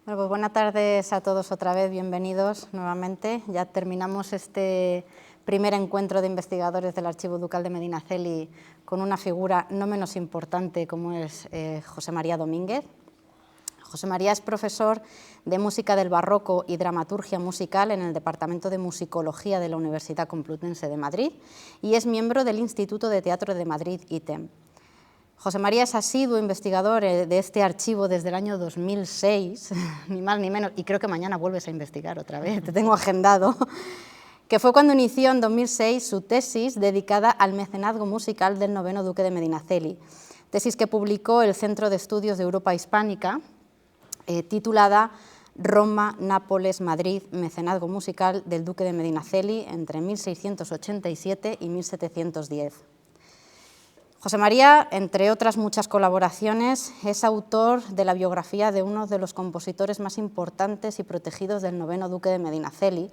Bueno, pues buenas tardes a todos otra vez, bienvenidos nuevamente. Ya terminamos este primer encuentro de investigadores del Archivo Ducal de Medinaceli con una figura no menos importante como es José María Domínguez. José María es profesor de Música del Barroco y Dramaturgia Musical en el Departamento de Musicología de la Universidad Complutense de Madrid y es miembro del Instituto de Teatro de Madrid, ITEM. José María es asiduo investigador de este archivo desde el año 2006, ni más ni menos, y creo que mañana vuelves a investigar otra vez, te tengo agendado, que fue cuando inició en 2006 su tesis dedicada al mecenazgo musical del noveno duque de Medinaceli, tesis que publicó el Centro de Estudios de Europa Hispánica, titulada Roma, Nápoles, Madrid, mecenazgo musical del duque de Medinaceli entre 1687 y 1710. José María, entre otras muchas colaboraciones, es autor de la biografía de uno de los compositores más importantes y protegidos del noveno duque de Medinaceli,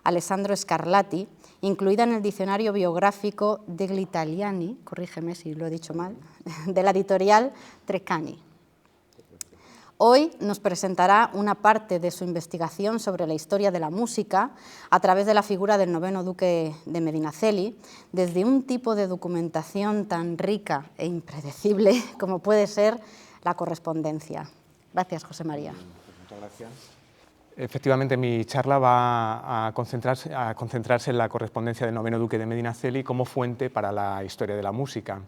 Alessandro Scarlatti, incluida en el diccionario biográfico degli Italiani, corrígeme si lo he dicho mal, de la editorial Treccani. Hoy nos presentará una parte de su investigación sobre la historia de la música a través de la figura del noveno duque de Medinaceli, desde un tipo de documentación tan rica e impredecible como puede ser la correspondencia. Gracias, José María. Muchas gracias. Efectivamente, mi charla va a concentrarse en la correspondencia del noveno duque de Medinaceli como fuente para la historia de la música.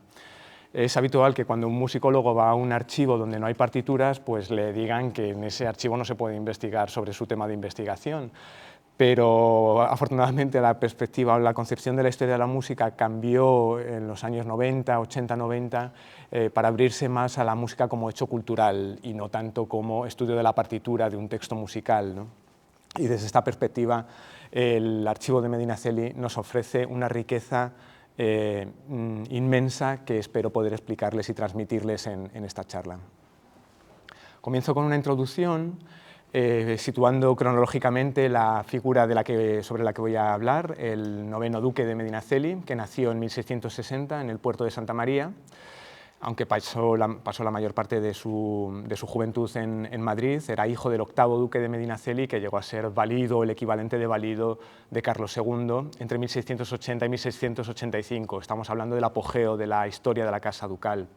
Es habitual que cuando un musicólogo va a un archivo donde no hay partituras, pues le digan que en ese archivo no se puede investigar sobre su tema de investigación. Pero afortunadamente la perspectiva o la concepción de la historia de la música cambió en los años 90, 80, 90, para abrirse más a la música como hecho cultural y no tanto como estudio de la partitura de un texto musical, ¿no? Y desde esta perspectiva el archivo de Medinaceli nos ofrece una riqueza inmensa que espero poder explicarles y transmitirles en esta charla. Comienzo con una introducción situando cronológicamente la figura sobre la que voy a hablar, el noveno duque de Medinaceli, que nació en 1660 en el puerto de Santa María, aunque pasó la mayor parte de su juventud en Madrid. Era hijo del octavo duque de Medinaceli, que llegó a ser valido, el equivalente de valido de Carlos II, entre 1680 y 1685. Estamos hablando del apogeo de la historia de la Casa Ducal.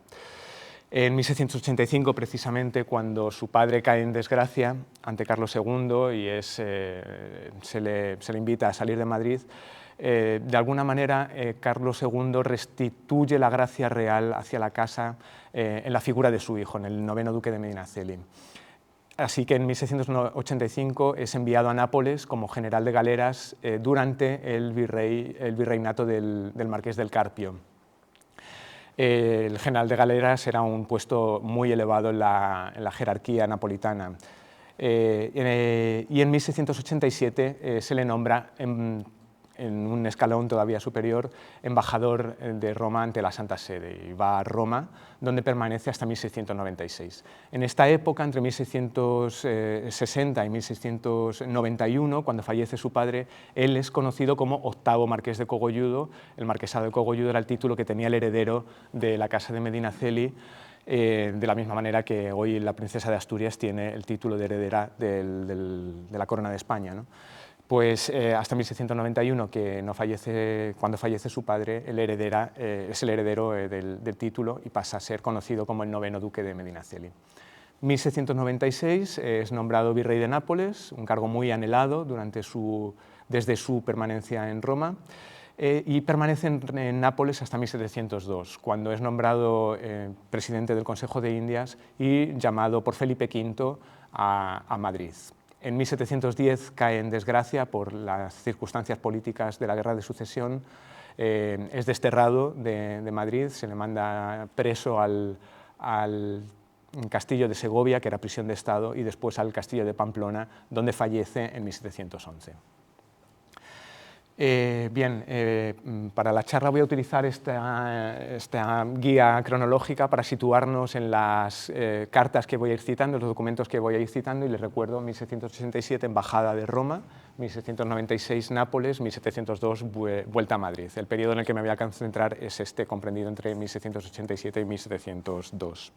En 1685, precisamente, cuando su padre cae en desgracia ante Carlos II y se le invita a salir de Madrid, de alguna manera Carlos II restituye la gracia real hacia la casa en la figura de su hijo, en el noveno duque de Medinaceli. Así que en 1685 es enviado a Nápoles como general de galeras durante el virreinato del Marqués del Carpio. El general de galeras era un puesto muy elevado en la jerarquía napolitana. Y en 1687 se le nombra en un escalón todavía superior, embajador de Roma ante la Santa Sede, y va a Roma, donde permanece hasta 1696. En esta época, entre 1660 y 1691, cuando fallece su padre, él es conocido como octavo marqués de Cogolludo. El marquesado de Cogolludo era el título que tenía el heredero de la casa de Medinaceli, de la misma manera que hoy la princesa de Asturias tiene el título de heredera de la corona de España, ¿no? Pues hasta 1691, cuando fallece su padre, es el heredero del título y pasa a ser conocido como el noveno duque de Medinaceli. 1696 es nombrado virrey de Nápoles, un cargo muy anhelado desde su permanencia en Roma, y permanece en Nápoles hasta 1702, cuando es nombrado presidente del Consejo de Indias y llamado por Felipe V a Madrid. En 1710 cae en desgracia por las circunstancias políticas de la Guerra de Sucesión, es desterrado de Madrid, se le manda preso al castillo de Segovia, que era prisión de Estado, y después al castillo de Pamplona, donde fallece en 1711. Para la charla voy a utilizar esta guía cronológica para situarnos en las cartas que voy a ir citando, los documentos que voy a ir citando, y les recuerdo: 1787, Embajada de Roma; 1796, Nápoles; 1702, vuelta a Madrid. El periodo en el que me voy a concentrar es comprendido entre 1687 y 1702.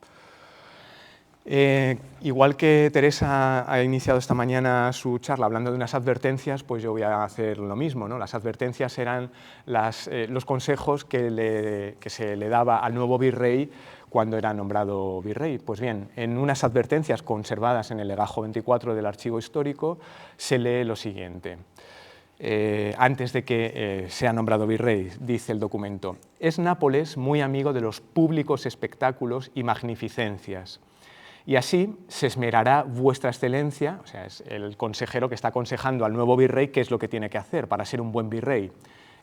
Igual que Teresa ha iniciado esta mañana su charla hablando de unas advertencias, pues yo voy a hacer lo mismo, ¿no? Las advertencias eran los consejos que se le daba al nuevo virrey cuando era nombrado virrey. Pues bien, en unas advertencias conservadas en el legajo 24 del Archivo Histórico se lee lo siguiente. Antes de que sea nombrado virrey, dice el documento: «Es Nápoles muy amigo de los públicos espectáculos y magnificencias, y así se esmerará vuestra excelencia», o sea, es el consejero que está aconsejando al nuevo virrey qué es lo que tiene que hacer para ser un buen virrey,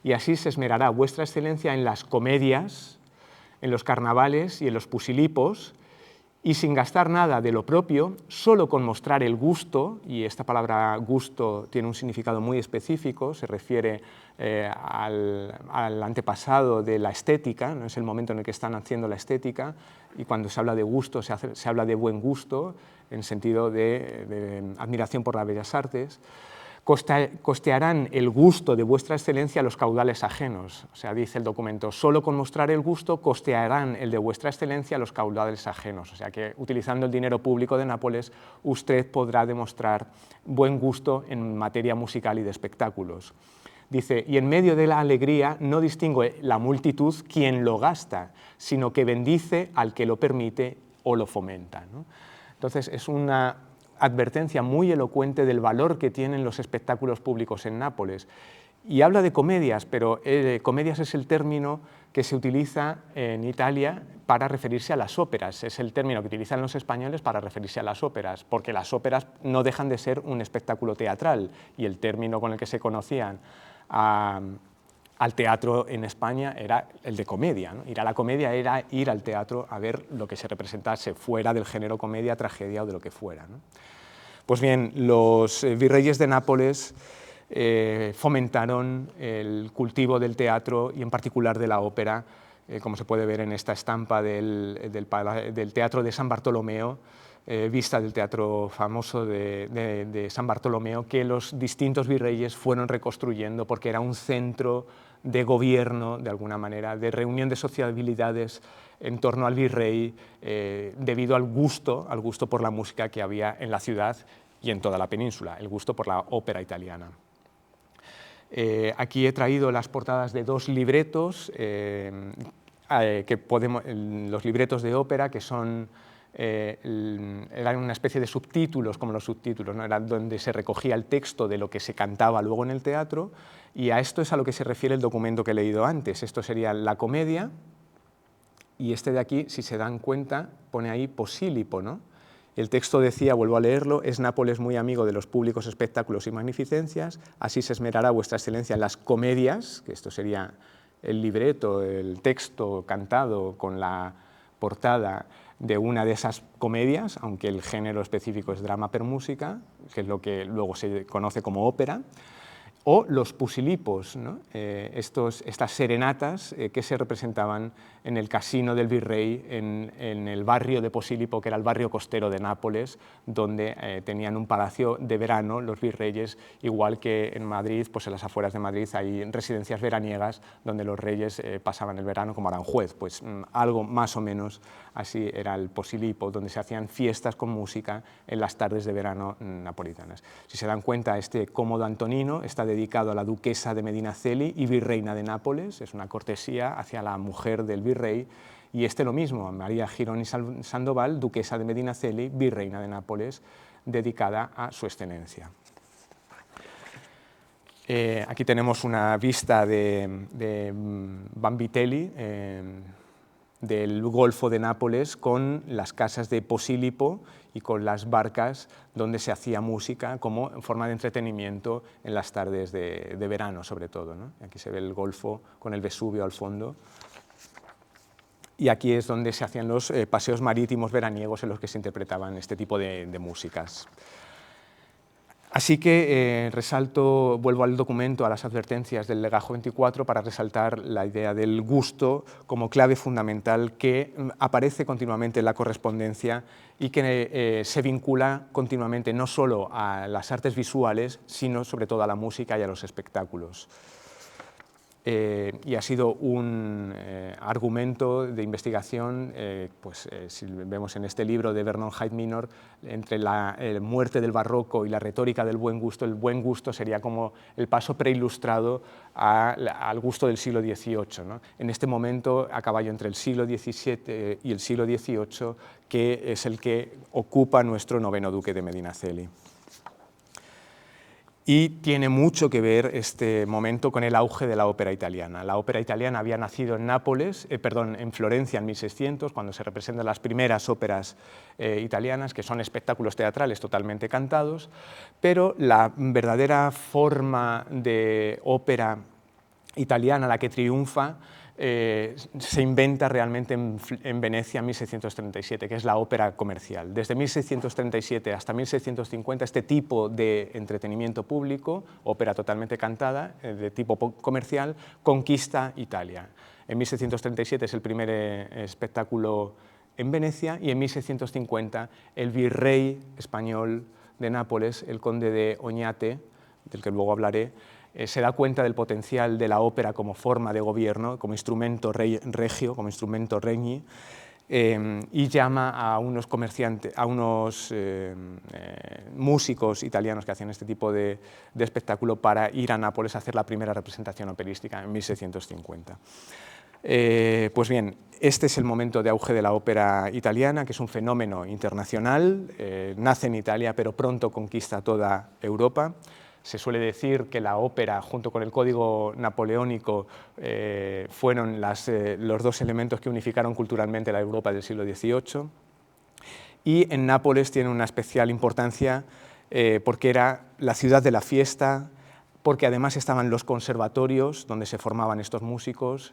«y así se esmerará vuestra excelencia en las comedias, en los carnavales y en los pusilipos, y sin gastar nada de lo propio, solo con mostrar el gusto», y esta palabra gusto tiene un significado muy específico, se refiere al antepasado de la estética, ¿no? Es el momento en el que están haciendo la estética, y cuando se habla de gusto se habla de buen gusto, en sentido de admiración por las bellas artes. «Costearán el gusto de vuestra excelencia los caudales ajenos», o sea, dice el documento, solo con mostrar el gusto costearán el de vuestra excelencia los caudales ajenos, o sea que utilizando el dinero público de Nápoles usted podrá demostrar buen gusto en materia musical y de espectáculos. Dice, «y en medio de la alegría no distingue la multitud quien lo gasta, sino que bendice al que lo permite o lo fomenta», ¿no? Entonces es una advertencia muy elocuente del valor que tienen los espectáculos públicos en Nápoles. Y habla de comedias, pero comedias es el término que se utiliza en Italia para referirse a las óperas. Es el término que utilizan los españoles para referirse a las óperas, porque las óperas no dejan de ser un espectáculo teatral, y el término con el que se conocían al teatro en España era el de comedia, ¿no? Ir a la comedia era ir al teatro a ver lo que se representase fuera del género comedia, tragedia o de lo que fuera, ¿no? Pues bien, los virreyes de Nápoles fomentaron el cultivo del teatro y en particular de la ópera, como se puede ver en esta estampa del Teatro de San Bartolomeo, vista del teatro famoso de San Bartolomeo, que los distintos virreyes fueron reconstruyendo porque era un centro de gobierno, de alguna manera, de reunión de sociabilidades en torno al virrey, debido al gusto por la música que había en la ciudad y en toda la península, el gusto por la ópera italiana. Aquí he traído las portadas de dos libretos, los libretos de ópera, que son eran una especie de subtítulos, como los subtítulos, ¿no? Era donde se recogía el texto de lo que se cantaba luego en el teatro, y a esto es a lo que se refiere el documento que he leído antes. Esto sería la comedia, y este de aquí, si se dan cuenta, pone ahí Posílipo, ¿no? El texto decía, vuelvo a leerlo, «Es Nápoles muy amigo de los públicos espectáculos y magnificencias, así se esmerará vuestra excelencia en las comedias», que esto sería el libreto, el texto cantado con la portada de una de esas comedias, aunque el género específico es drama per música, que es lo que luego se conoce como ópera, o los pusilipos, ¿no? Estas serenatas que se representaban en el casino del virrey en el barrio de Posilipo, que era el barrio costero de Nápoles, donde tenían un palacio de verano los virreyes, igual que en Madrid, pues en las afueras de Madrid hay residencias veraniegas donde los reyes pasaban el verano como Aranjuez, pues algo más o menos así era el Posilipo, donde se hacían fiestas con música en las tardes de verano napolitanas. Si se dan cuenta, este cómodo antonino está dedicado a la duquesa de Medinaceli y virreina de Nápoles, es una cortesía hacia la mujer del virrey, y este lo mismo, María Girón y Sandoval, duquesa de Medinaceli, virreina de Nápoles, dedicada a su excelencia. Aquí tenemos una vista de Vanvitelli, del Golfo de Nápoles, con las casas de Posilipo y con las barcas donde se hacía música como forma de entretenimiento en las tardes de verano, sobre todo, ¿no? Aquí se ve el Golfo con el Vesubio al fondo. Y aquí es donde se hacían los paseos marítimos veraniegos en los que se interpretaban este tipo de músicas. Así que vuelvo al documento, a las advertencias del legajo 24 para resaltar la idea del gusto como clave fundamental que aparece continuamente en la correspondencia y que se vincula continuamente no solo a las artes visuales, sino sobre todo a la música y a los espectáculos. y ha sido un argumento de investigación, si vemos en este libro de Vernon Hyde Minor, entre la muerte del barroco y la retórica del buen gusto. El buen gusto sería como el paso preilustrado al gusto del siglo XVIII, ¿no? En este momento, a caballo entre el siglo XVII y el siglo XVIII, que es el que ocupa nuestro noveno duque de Medinaceli. Y tiene mucho que ver este momento con el auge de la ópera italiana. La ópera italiana había nacido en en Florencia en 1600, cuando se representan las primeras óperas italianas, que son espectáculos teatrales totalmente cantados, pero la verdadera forma de ópera italiana, la que triunfa, se inventa realmente en Venecia en 1637, que es la ópera comercial. Desde 1637 hasta 1650 este tipo de entretenimiento público, ópera totalmente cantada, de tipo comercial, conquista Italia. En 1637 es el primer espectáculo en Venecia y en 1650 el virrey español de Nápoles, el conde de Oñate, del que luego hablaré, se da cuenta del potencial de la ópera como forma de gobierno, como instrumento regio, como instrumento regni, y llama a unos músicos italianos que hacían este tipo de espectáculo para ir a Nápoles a hacer la primera representación operística en 1650. Pues bien, este es el momento de auge de la ópera italiana, que es un fenómeno internacional, nace en Italia, pero pronto conquista toda Europa. Se suele decir que la ópera, junto con el código napoleónico, fueron los dos elementos que unificaron culturalmente la Europa del siglo XVIII. Y en Nápoles tiene una especial importancia porque era la ciudad de la fiesta, porque además estaban los conservatorios donde se formaban estos músicos,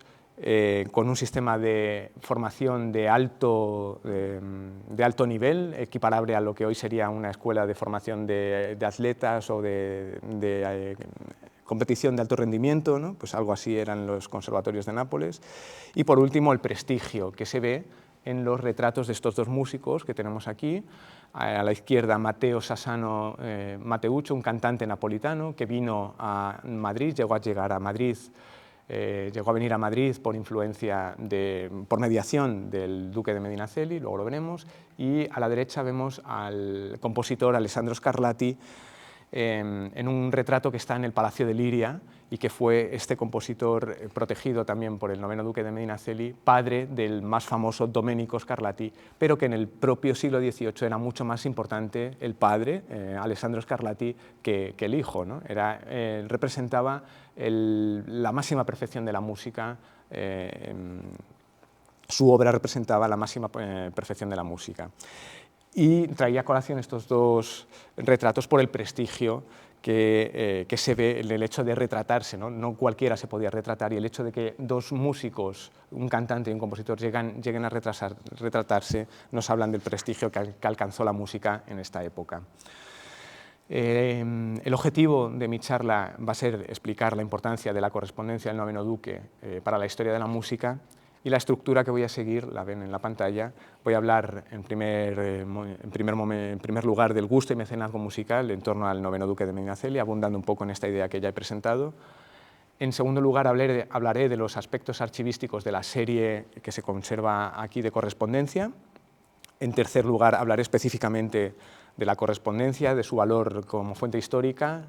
con un sistema de formación de alto nivel, equiparable a lo que hoy sería una escuela de formación de atletas o de competición de alto rendimiento, ¿no? Pues algo así eran los conservatorios de Nápoles. Y por último, el prestigio que se ve en los retratos de estos dos músicos que tenemos aquí. A la izquierda, Matteo Sassano Mateuccio, un cantante napolitano que vino a Madrid, llegó a venir a Madrid por por mediación del duque de Medinaceli, luego lo veremos, y a la derecha vemos al compositor Alessandro Scarlatti en un retrato que está en el Palacio de Liria y que fue este compositor protegido también por el noveno duque de Medinaceli, padre del más famoso Domenico Scarlatti, pero que en el propio siglo XVIII era mucho más importante el padre, Alessandro Scarlatti, que el hijo, ¿no? Representaba la máxima perfección de la música, su obra representaba la máxima perfección de la música. Y traía a colación estos dos retratos por el prestigio que se ve en el hecho de retratarse, ¿no? No cualquiera se podía retratar, y el hecho de que dos músicos, un cantante y un compositor, lleguen a retratarse, nos hablan del prestigio que alcanzó la música en esta época. El objetivo de mi charla va a ser explicar la importancia de la correspondencia del noveno duque para la historia de la música, y la estructura que voy a seguir, la ven en la pantalla. Voy a hablar en primer lugar del gusto y mecenazgo musical en torno al noveno duque de Medinaceli, abundando un poco en esta idea que ya he presentado. En segundo lugar, hablaré de los aspectos archivísticos de la serie que se conserva aquí de correspondencia. En tercer lugar, hablaré específicamente de la correspondencia, de su valor como fuente histórica,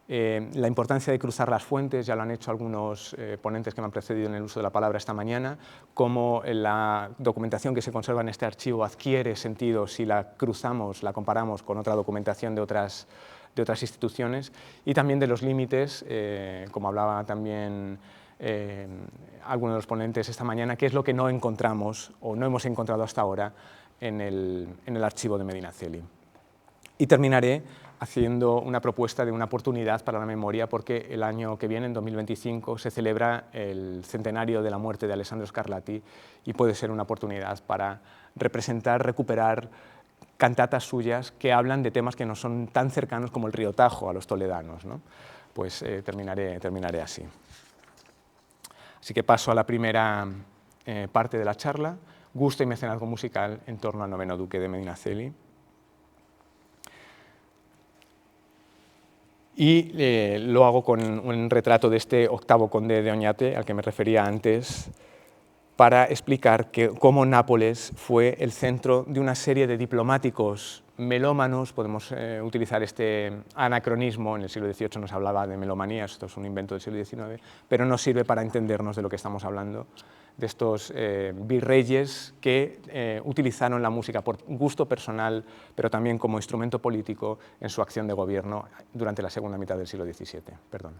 la importancia de cruzar las fuentes. Ya lo han hecho algunos ponentes que me han precedido en el uso de la palabra esta mañana, cómo la documentación que se conserva en este archivo adquiere sentido si la cruzamos, la comparamos con otra documentación de otras instituciones, y también de los límites, como hablaba también alguno de los ponentes esta mañana, qué es lo que no encontramos o no hemos encontrado hasta ahora en el archivo de Medinaceli. Y terminaré haciendo una propuesta de una oportunidad para la memoria, porque el año que viene, en 2025, se celebra el centenario de la muerte de Alessandro Scarlatti, y puede ser una oportunidad para recuperar cantatas suyas que hablan de temas que no son tan cercanos como el río Tajo a los toledanos, ¿no? Pues terminaré así. Así que paso a la primera parte de la charla, gusto y mecenazgo musical en torno al noveno duque de Medinaceli. Y lo hago con un retrato de este octavo conde de Oñate, al que me refería antes, para explicar cómo Nápoles fue el centro de una serie de diplomáticos melómanos. Podemos utilizar este anacronismo, en el siglo XVIII nos hablaba de melomanía, esto es un invento del siglo XIX, pero nos sirve para entendernos de lo que estamos hablando, de estos virreyes que utilizaron la música por gusto personal, pero también como instrumento político en su acción de gobierno durante la segunda mitad del siglo XVII. Perdón.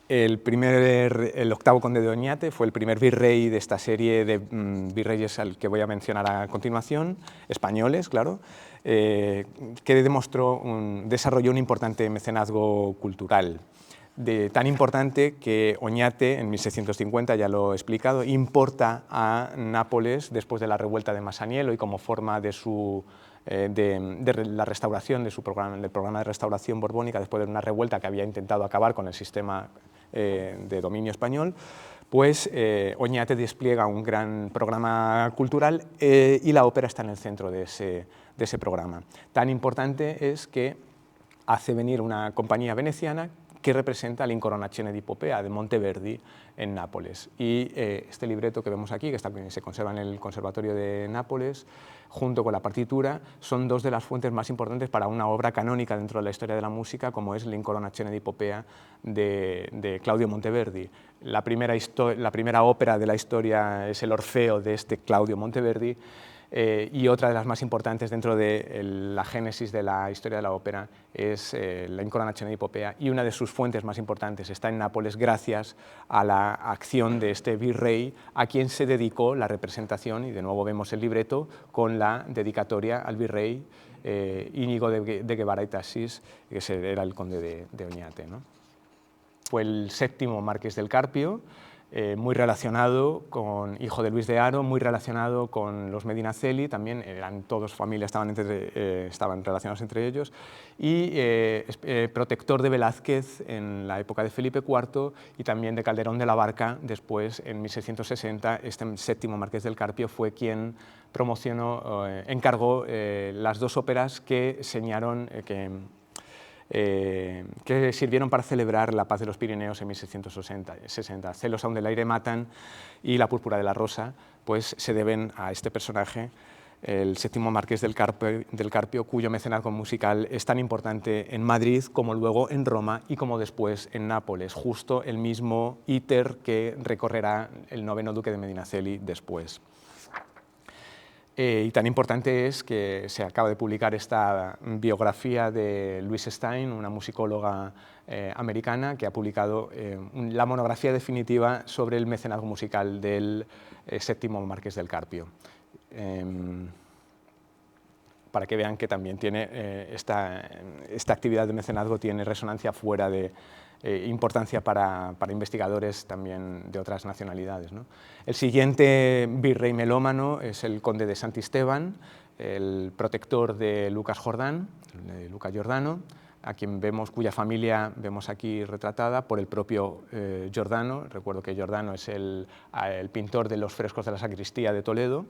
El octavo conde de Oñate fue el primer virrey de esta serie de virreyes al que voy a mencionar a continuación, españoles, claro, que desarrolló un importante mecenazgo cultural. Tan importante que Oñate, en 1650, ya lo he explicado, importa a Nápoles después de la revuelta de Masaniello y como forma de la restauración del programa de restauración borbónica, después de una revuelta que había intentado acabar con el sistema de dominio español, pues Oñate despliega un gran programa cultural y la ópera está en el centro de ese programa. Tan importante es que hace venir una compañía veneciana que representa l'Incoronazione di Popea de Monteverdi en Nápoles. Y este libreto que vemos aquí, que se conserva en el Conservatorio de Nápoles, junto con la partitura, son dos de las fuentes más importantes para una obra canónica dentro de la historia de la música, como es l'Incoronazione di Popea de Claudio Monteverdi. La primera ópera de la historia es el Orfeo de este Claudio Monteverdi, y otra de las más importantes dentro de la génesis de la historia de la ópera es la Incoronazione di Popea, y una de sus fuentes más importantes está en Nápoles gracias a la acción de este virrey a quien se dedicó la representación, y de nuevo vemos el libreto con la dedicatoria al virrey Íñigo de Guevara y Tassis, que era el conde de Oñate, ¿no? Fue el séptimo marqués del Carpio, muy relacionado hijo de Luis de Haro, muy relacionado con los Medinaceli, también eran todos familia, estaban relacionados entre ellos, y protector de Velázquez en la época de Felipe IV y también de Calderón de la Barca. Después, en 1660, este séptimo marqués del Carpio fue quien encargó las dos óperas que que sirvieron para celebrar la paz de los Pirineos en 1660. Celos aún del aire matan y La púrpura de la rosa, pues se deben a este personaje, el séptimo marqués del Carpio, cuyo mecenazgo musical es tan importante en Madrid como luego en Roma y como después en Nápoles, justo el mismo íter que recorrerá el noveno duque de Medinaceli después. Y tan importante es que se acaba de publicar esta biografía de Louise Stein, una musicóloga americana, que ha publicado la monografía definitiva sobre el mecenazgo musical del séptimo marqués del Carpio. Para que vean que también tiene esta actividad de mecenazgo tiene resonancia fuera de importancia para investigadores también de otras nacionalidades, ¿no? El siguiente virrey melómano es el conde de Santisteban, el protector de Lucas Jordán, de Luca Giordano, cuya familia vemos aquí retratada por el propio Giordano. Recuerdo que Giordano es el pintor de los frescos de la sacristía de Toledo,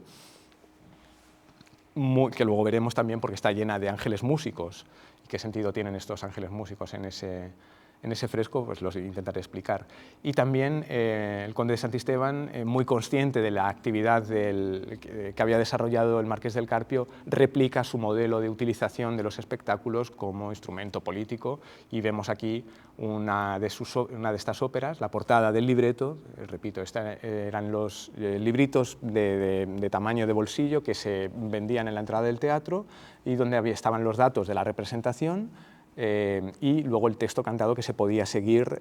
que luego veremos también porque está llena de ángeles músicos. ¿Qué sentido tienen estos ángeles músicos en ese fresco? Pues los intentaré explicar. Y también el conde de Santisteban, muy consciente de la actividad que había desarrollado el marqués del Carpio, replica su modelo de utilización de los espectáculos como instrumento político, y vemos aquí una de estas óperas, la portada del libreto. Repito, eran los libritos de tamaño de bolsillo que se vendían en la entrada del teatro y donde estaban los datos de la representación, y luego el texto cantado que se podía seguir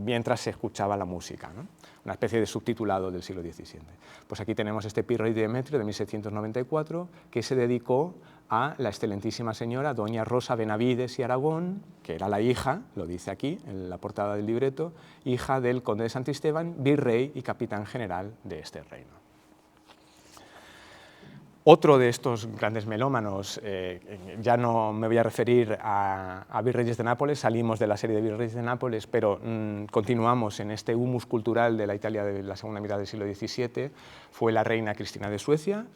mientras se escuchaba la música, ¿no? Una especie de subtitulado del siglo XVII. Pues aquí tenemos este Pirro y Demetrio de 1694, que se dedicó a la excelentísima señora doña Rosa Benavides y Aragón, que era la hija, lo dice aquí en la portada del libreto, hija del conde de Santisteban, virrey y capitán general de este reino. Otro de estos grandes melómanos, ya no me voy a referir a virreyes de Nápoles, salimos de la serie de virreyes de Nápoles, pero continuamos en este humus cultural de la Italia de la segunda mitad del siglo XVII, fue la reina Cristina de Suecia,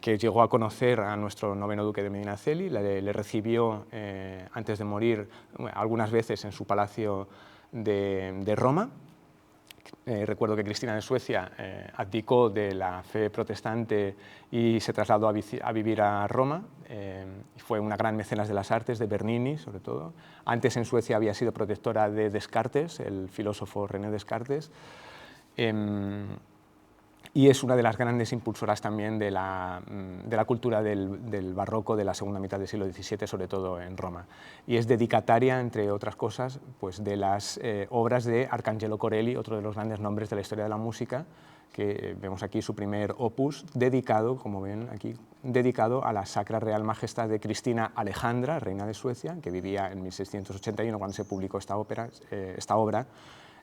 que llegó a conocer a nuestro noveno duque de Medinaceli, le recibió antes de morir algunas veces en su palacio de Roma. Recuerdo que Cristina de Suecia abdicó de la fe protestante y se trasladó a vivir a Roma. Fue una gran mecenas de las artes, de Bernini sobre todo. Antes en Suecia había sido protectora de Descartes, el filósofo René Descartes. Y es una de las grandes impulsoras también de la cultura del barroco de la segunda mitad del siglo XVII, sobre todo en Roma. Y es dedicataria, entre otras cosas, pues de las obras de Arcangelo Corelli, otro de los grandes nombres de la historia de la música, que vemos aquí su primer opus, dedicado, como ven aquí, dedicado a la Sacra Real Majestad de Cristina Alejandra, reina de Suecia, que vivía en 1681 cuando se publicó esta obra.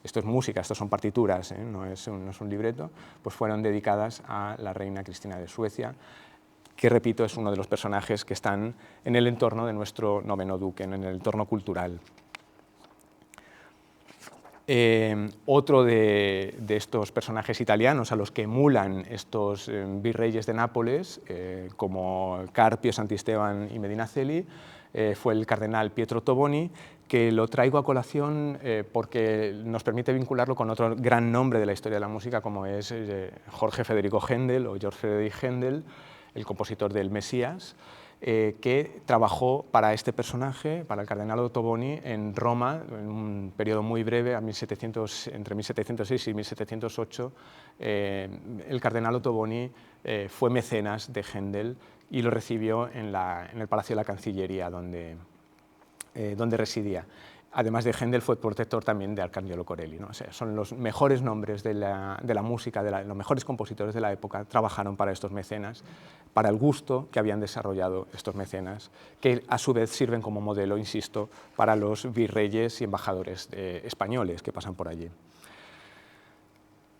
Esto es música, esto son partituras, no es un libreto, pues fueron dedicadas a la reina Cristina de Suecia, que, repito, es uno de los personajes que están en el entorno de nuestro noveno duque, en el entorno cultural. Otro de estos personajes italianos a los que emulan estos virreyes de Nápoles, como Carpio, Santisteban y Medinaceli, fue el cardenal Pietro Toboni, que lo traigo a colación porque nos permite vincularlo con otro gran nombre de la historia de la música, como es Jorge Federico Händel o George Friedrich Händel, el compositor del Mesías, que trabajó para este personaje, para el cardenal Ottoboni, en Roma, en un periodo muy breve, entre 1706 y 1708. El cardenal Ottoboni fue mecenas de Händel y lo recibió en el Palacio de la Cancillería, donde residía. Además de Händel, fue protector también de Arcangelo Corelli, ¿no? O sea, son los mejores nombres de la música, los mejores compositores de la época trabajaron para estos mecenas, para el gusto que habían desarrollado estos mecenas, que a su vez sirven como modelo, insisto, para los virreyes y embajadores españoles que pasan por allí.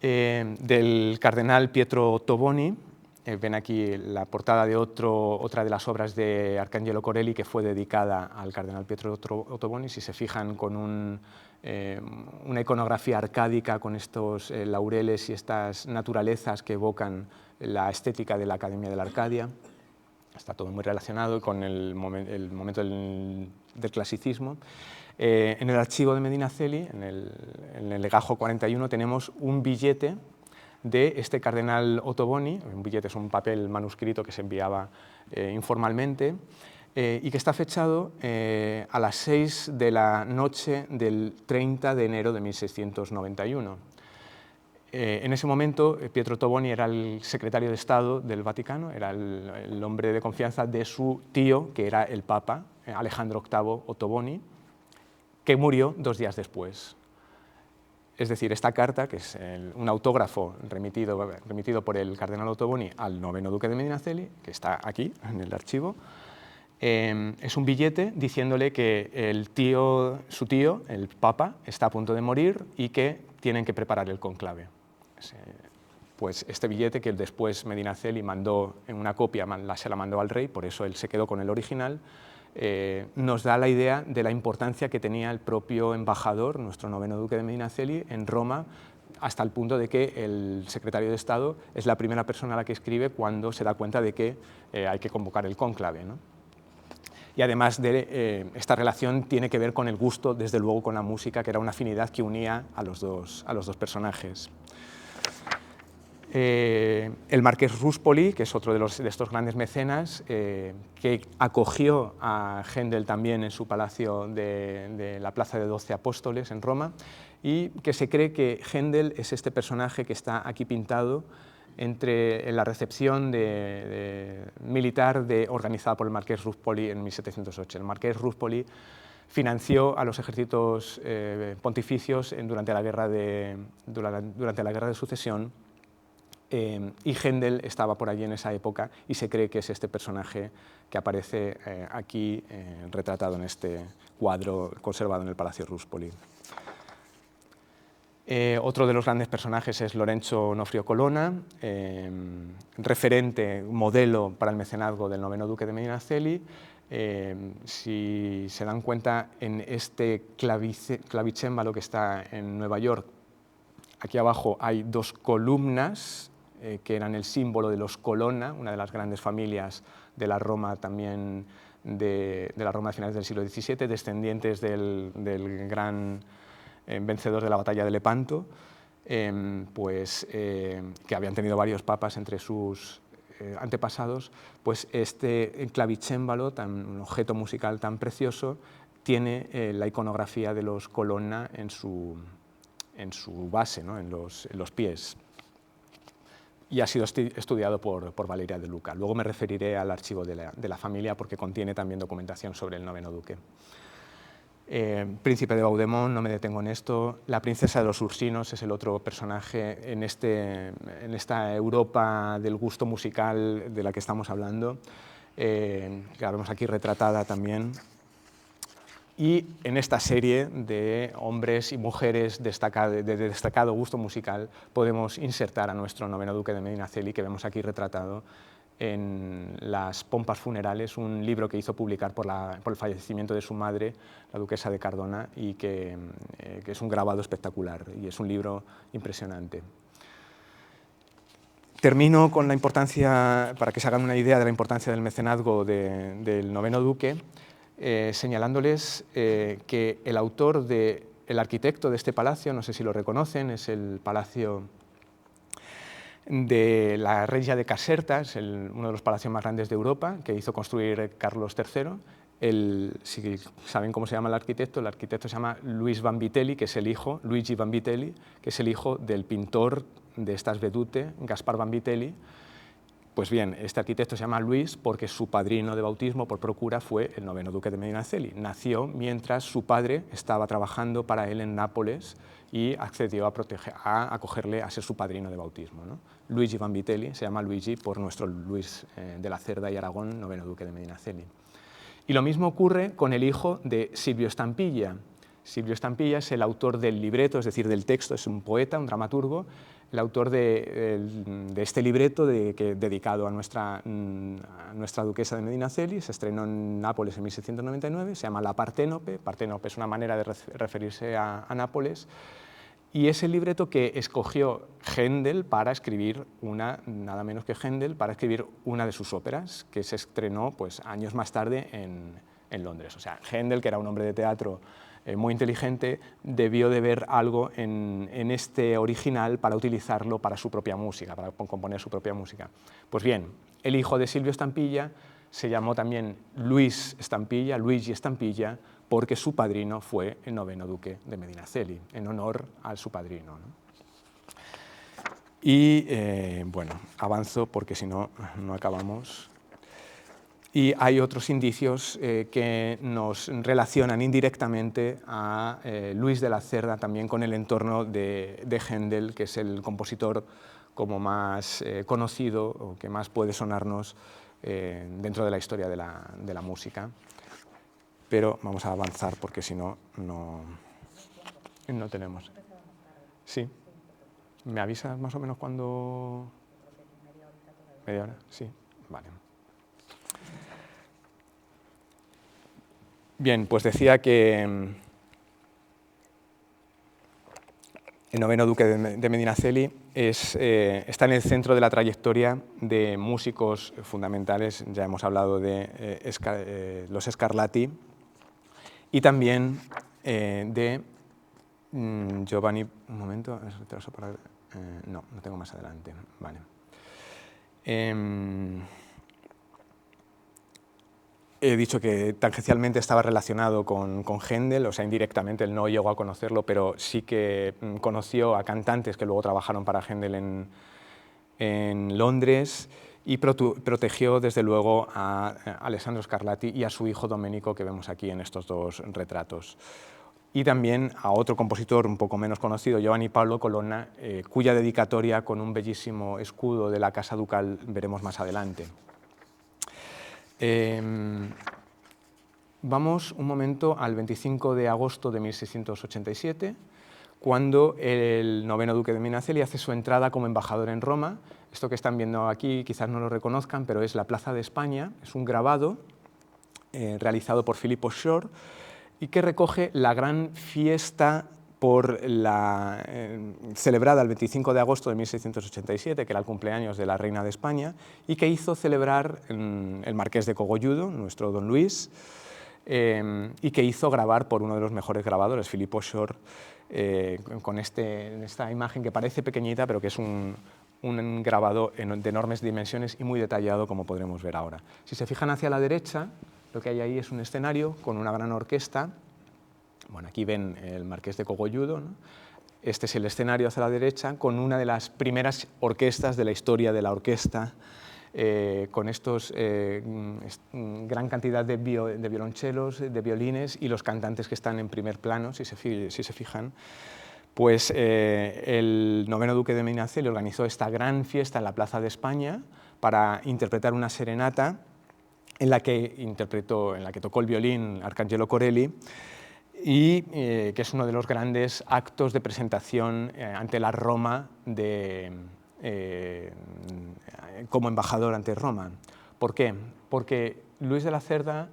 Del cardenal Pietro Toboni, ven aquí la portada de otra de las obras de Arcangelo Corelli que fue dedicada al cardenal Pietro Ottoboni. Si se fijan, con una iconografía arcádica con estos laureles y estas naturalezas que evocan la estética de la Academia de la Arcadia. Está todo muy relacionado con el momento del clasicismo. En el archivo de Medinaceli, en el legajo 41, tenemos un billete de este cardenal Ottoboni. Un billete es un papel manuscrito que se enviaba informalmente y que está fechado a las 6 de la noche del 30 de enero de 1691. En ese momento, Pietro Ottoboni era el secretario de Estado del Vaticano, era el hombre de confianza de su tío, que era el Papa, Alejandro VIII Ottoboni, que murió 2 días después. Es decir, esta carta, que es un autógrafo remitido por el cardenal Ottoboni al noveno duque de Medinaceli, que está aquí en el archivo, es un billete diciéndole que su tío, el Papa, está a punto de morir y que tienen que preparar el conclave. Pues este billete, que después Medinaceli mandó en una copia, se la mandó al rey, por eso él se quedó con el original, nos da la idea de la importancia que tenía el propio embajador, nuestro noveno duque de Medinaceli, en Roma, hasta el punto de que el secretario de Estado es la primera persona a la que escribe cuando se da cuenta de que hay que convocar el cónclave, ¿no? Y además de esta relación tiene que ver con el gusto, desde luego con la música, que era una afinidad que unía a los dos personajes. El marqués Ruspoli, que es otro de estos grandes mecenas, que acogió a Händel también en su palacio de la Plaza de 12 Apóstoles en Roma, y que se cree que Händel es este personaje que está aquí pintado en la recepción militar organizada por el marqués Ruspoli en 1708. El marqués Ruspoli financió a los ejércitos pontificios durante la guerra de sucesión, y Händel estaba por allí en esa época y se cree que es este personaje que aparece aquí retratado en este cuadro conservado en el Palacio Ruspoli. Otro de los grandes personajes es Lorenzo Onofrio Colonna, referente, modelo para el mecenazgo del noveno duque de Medinaceli. Si se dan cuenta, en este clavicémbalo que está en Nueva York, aquí abajo hay dos columnas que eran el símbolo de los Colonna, una de las grandes familias de la Roma también de la Roma de finales del siglo XVII, descendientes del gran vencedor de la batalla de Lepanto, que habían tenido varios papas entre sus antepasados, pues este clavicémbalo, un objeto musical tan precioso, tiene la iconografía de los Colonna en su base, ¿no? en los pies. Y ha sido estudiado por Valeria de Luca. Luego me referiré al archivo de la familia porque contiene también documentación sobre el noveno duque. Príncipe de Vaudémont, no me detengo en esto. La princesa de los Ursinos es el otro personaje en esta Europa del gusto musical de la que estamos hablando, que la vemos aquí retratada también. Y en esta serie de hombres y mujeres de destacado gusto musical podemos insertar a nuestro noveno duque de Medinaceli, que vemos aquí retratado en Las pompas funerales, un libro que hizo publicar por el fallecimiento de su madre, la duquesa de Cardona, y que es un grabado espectacular y es un libro impresionante. Termino con la importancia, para que se hagan una idea de la importancia del mecenazgo del noveno duque, señalándoles que el autor, el arquitecto de este palacio, no sé si lo reconocen, es el palacio de la Regia de Caserta, es uno de los palacios más grandes de Europa, que hizo construir Carlos III. Si saben cómo se llama el arquitecto se llama Luigi Vanvitelli, que es el hijo del pintor de estas vedute, Gaspar Vanvitelli. Pues bien, este arquitecto se llama Luis porque su padrino de bautismo por procura fue el noveno duque de Medinaceli. Nació mientras su padre estaba trabajando para él en Nápoles y accedió a acogerle a ser su padrino de bautismo, ¿no? Luigi Vanvitelli se llama Luigi por nuestro Luis de la Cerda y Aragón, noveno duque de Medinaceli. Y lo mismo ocurre con el hijo de Silvio Stampilla. Silvio Stampilla es el autor del libreto, es decir, del texto, es un poeta, un dramaturgo, el autor de este libreto dedicado a nuestra duquesa de Medinaceli. Se estrenó en Nápoles en 1699, se llama La Parténope. Parténope es una manera de referirse a Nápoles, y es el libreto que escogió Händel para escribir nada menos que Händel, para escribir una de sus óperas, que se estrenó pues, años más tarde en Londres. O sea, Händel, que era un hombre de teatro muy inteligente, debió de ver algo en este original para utilizarlo para su propia música, para componer su propia música. Pues bien, el hijo de Silvio Stampilla se llamó también Luigi Stampilla, porque su padrino fue el noveno duque de Medinaceli, en honor a su padrino, ¿no? Y bueno, avanzo porque si no, no acabamos. Y hay otros indicios que nos relacionan indirectamente a Luis de la Cerda también con el entorno de Händel, que es el compositor como más conocido o que más puede sonarnos dentro de la historia de la música. Pero vamos a avanzar porque si no, no tenemos. Sí. ¿Me avisas más o menos cuando? ¿Media hora? Sí, vale. Bien, pues decía que el noveno duque de Medinaceli está en el centro de la trayectoria de músicos fundamentales. Ya hemos hablado de los Scarlatti y también de Giovanni. Un momento, no tengo más adelante. Vale. He dicho que tangencialmente estaba relacionado con Händel, o sea, indirectamente él no llegó a conocerlo, pero sí que conoció a cantantes que luego trabajaron para Händel en Londres, y protegió desde luego a Alessandro Scarlatti y a su hijo Domenico, que vemos aquí en estos dos retratos. Y también a otro compositor un poco menos conocido, Giovanni Paolo Colonna, cuya dedicatoria con un bellísimo escudo de la Casa Ducal veremos más adelante. Vamos un momento al 25 de agosto de 1687, cuando el noveno duque de Medinaceli hace su entrada como embajador en Roma. Esto que están viendo aquí quizás no lo reconozcan, pero es la Plaza de España, es un grabado realizado por Filippo Shore y que recoge la gran fiesta celebrada el 25 de agosto de 1687, que era el cumpleaños de la reina de España, y que hizo celebrar el marqués de Cogolludo, nuestro don Luis, y que hizo grabar por uno de los mejores grabadores, Filippo Shore, con esta imagen que parece pequeñita, pero que es un grabado de enormes dimensiones y muy detallado, como podremos ver ahora. Si se fijan hacia la derecha, lo que hay ahí es un escenario con una gran orquesta. Bueno, aquí ven el marqués de Cogolludo, ¿no? Este es el escenario hacia la derecha, con una de las primeras orquestas de la historia de la orquesta, con gran cantidad de violonchelos, de violines y los cantantes que están en primer plano, si se fijan. Pues el noveno duque de Medinaceli organizó esta gran fiesta en la Plaza de España para interpretar una serenata en la que tocó el violín Arcangelo Corelli, y que es uno de los grandes actos de presentación ante la Roma como embajador ante Roma. ¿Por qué? Porque Luis de la Cerda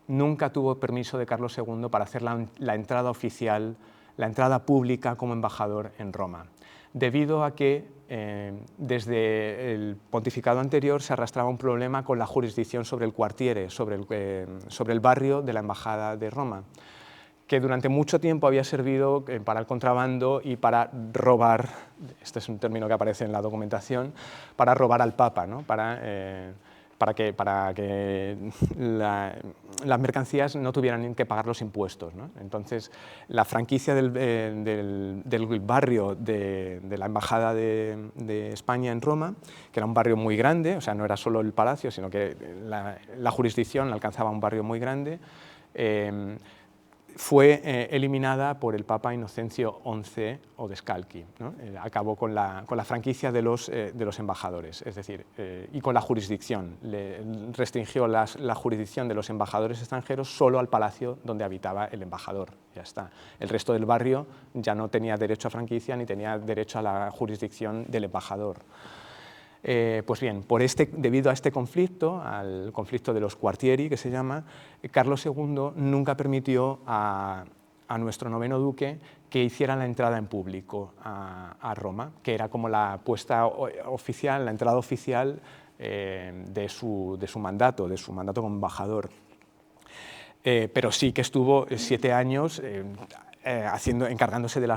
nunca tuvo permiso de Carlos II para hacer la entrada oficial, la entrada pública como embajador en Roma, debido a que desde el pontificado anterior se arrastraba un problema con la jurisdicción sobre el quartiere, sobre el barrio de la embajada de Roma, que durante mucho tiempo había servido para el contrabando y para robar, este es un término que aparece en la documentación, para robar al Papa, ¿no? para que las mercancías no tuvieran que pagar los impuestos, ¿no? Entonces, la franquicia del barrio de la Embajada de España en Roma, que era un barrio muy grande, o sea, no era solo el palacio, sino que la jurisdicción alcanzaba un barrio muy grande, fue eliminada por el Papa Inocencio XI Odescalchi, ¿no? Acabó con la franquicia de los embajadores, es decir, y con la jurisdicción. Restringió la jurisdicción de los embajadores extranjeros solo al palacio donde habitaba el embajador. Ya está. El resto del barrio ya no tenía derecho a franquicia ni tenía derecho a la jurisdicción del embajador. Pues bien, debido a este conflicto, al conflicto de los quartieri, que se llama, Carlos II nunca permitió a nuestro noveno duque que hiciera la entrada en público a Roma, que era como la puesta oficial, la entrada oficial de su mandato como embajador. Pero sí que estuvo 7 años encargándose de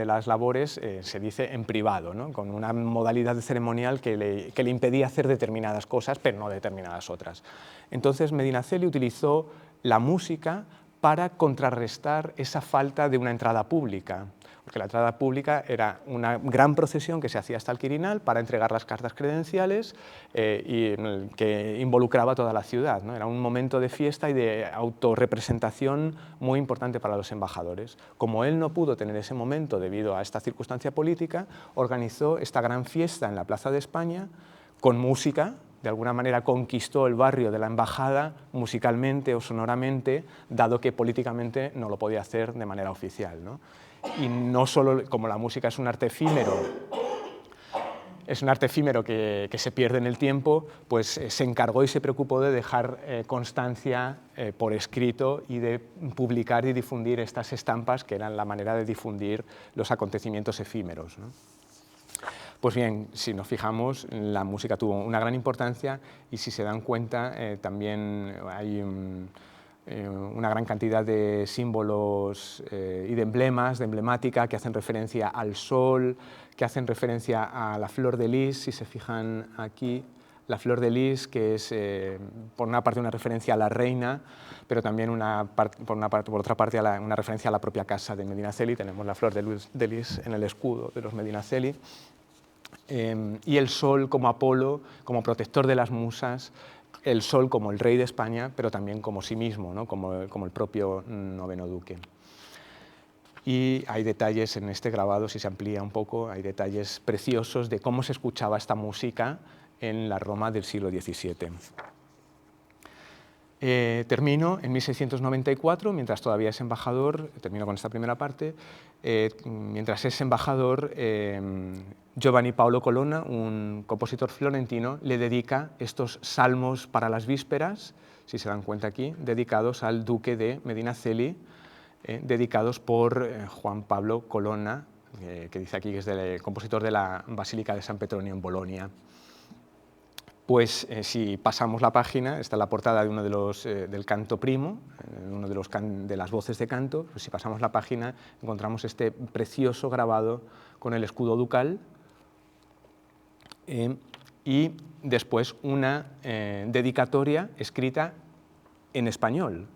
las labores, se dice, en privado, ¿no? Con una modalidad ceremonial que le impedía hacer determinadas cosas, pero no determinadas otras. Entonces Medinaceli utilizó la música para contrarrestar esa falta de una entrada pública, porque la entrada pública era una gran procesión que se hacía hasta el Quirinal para entregar las cartas credenciales que involucraba a toda la ciudad, ¿no? Era un momento de fiesta y de autorrepresentación muy importante para los embajadores. Como él no pudo tener ese momento debido a esta circunstancia política, organizó esta gran fiesta en la Plaza de España con música. De alguna manera conquistó el barrio de la embajada musicalmente o sonoramente, dado que políticamente no lo podía hacer de manera oficial, ¿no? Y no solo, como la música es un arte efímero, que se pierde en el tiempo, pues se encargó y se preocupó de dejar constancia por escrito y de publicar y difundir estas estampas que eran la manera de difundir los acontecimientos efímeros, ¿no? Pues bien, si nos fijamos, la música tuvo una gran importancia y si se dan cuenta también hay una gran cantidad de símbolos y de emblemas, de emblemática que hacen referencia al sol, que hacen referencia a la flor de lis. Si se fijan aquí, la flor de lis, que es por una parte una referencia a la reina, pero también por otra parte una referencia a la propia casa de Medinaceli. Tenemos la flor de lis en el escudo de los Medinaceli. Y el sol como Apolo, como protector de las musas, el sol como el rey de España, pero también como sí mismo, ¿no? como el propio noveno duque. Y hay detalles en este grabado, si se amplía un poco, hay detalles preciosos de cómo se escuchaba esta música en la Roma del siglo XVII. Termino en 1694, mientras todavía es embajador, termino con esta primera parte, mientras es embajador, Giovanni Paolo Colonna, un compositor florentino, le dedica estos salmos para las vísperas, si se dan cuenta aquí, dedicados al duque de Medinaceli, dedicados por Juan Pablo Colonna, que dice aquí que es el compositor de la Basílica de San Petronio en Bolonia. Pues si pasamos la página, está la portada de uno de los del canto primo, uno de las voces de canto. Pues si pasamos la página encontramos este precioso grabado con el escudo ducal y después una dedicatoria escrita en español.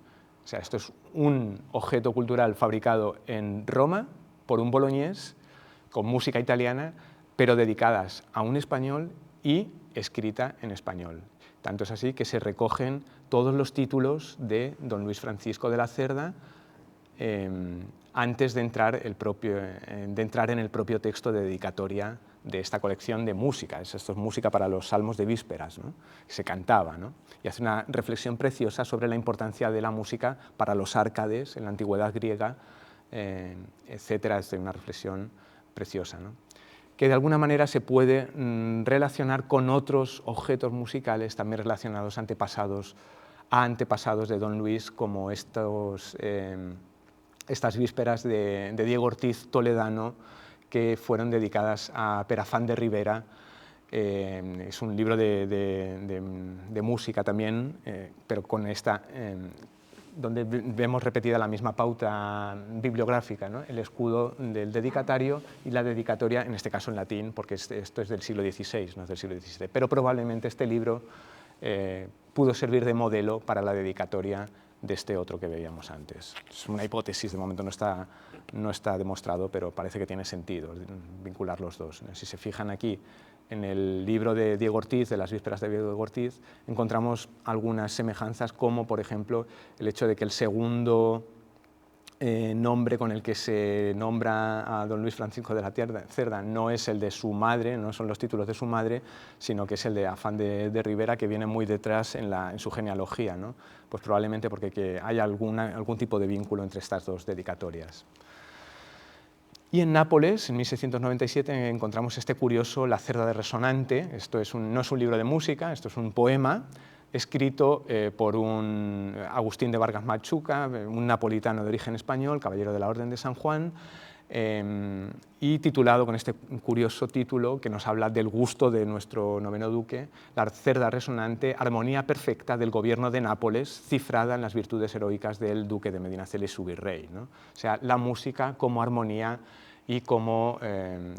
O sea, esto es un objeto cultural fabricado en Roma por un boloñés con música italiana, pero dedicadas a un español y escrita en español. Tanto es así que se recogen todos los títulos de don Luis Francisco de la Cerda antes de entrar en el propio texto de dedicatoria de esta colección de música. Esto es música para los salmos de vísperas, ¿no? Se cantaba, ¿no? Y hace una reflexión preciosa sobre la importancia de la música para los árcades en la antigüedad griega, etcétera. Es una reflexión preciosa, ¿no? Que de alguna manera se puede relacionar con otros objetos musicales también relacionados a antepasados de don Luis, como estas vísperas de Diego Ortiz Toledano, que fueron dedicadas a Perafán de Rivera. Es un libro de música también, pero con donde vemos repetida la misma pauta bibliográfica, ¿no? El escudo del dedicatario y la dedicatoria, en este caso en latín, porque esto es del siglo XVI, no es del siglo XVII, pero probablemente este libro pudo servir de modelo para la dedicatoria de este otro que veíamos antes. Es una hipótesis, de momento no está demostrado, pero parece que tiene sentido vincular los dos. Si se fijan aquí, en el libro de Diego Ortiz, de las vísperas de Diego Ortiz, encontramos algunas semejanzas, como por ejemplo el hecho de que el segundo nombre con el que se nombra a don Luis Francisco de la Cerda no es el de su madre, no son los títulos de su madre, sino que es el de Afán de Rivera, que viene muy detrás en su genealogía, ¿no? Pues probablemente porque hay algún tipo de vínculo entre estas dos dedicatorias. Y en Nápoles, en 1697, encontramos este curioso La Cerda de Resonante. Esto no es un libro de música, esto es un poema escrito por un Agustín de Vargas Machuca, un napolitano de origen español, caballero de la Orden de San Juan, y titulado con este curioso título que nos habla del gusto de nuestro noveno duque, La Cerda Resonante, armonía perfecta del gobierno de Nápoles, cifrada en las virtudes heroicas del duque de Medinaceli, su virrey, ¿no? O sea, la música como armonía y como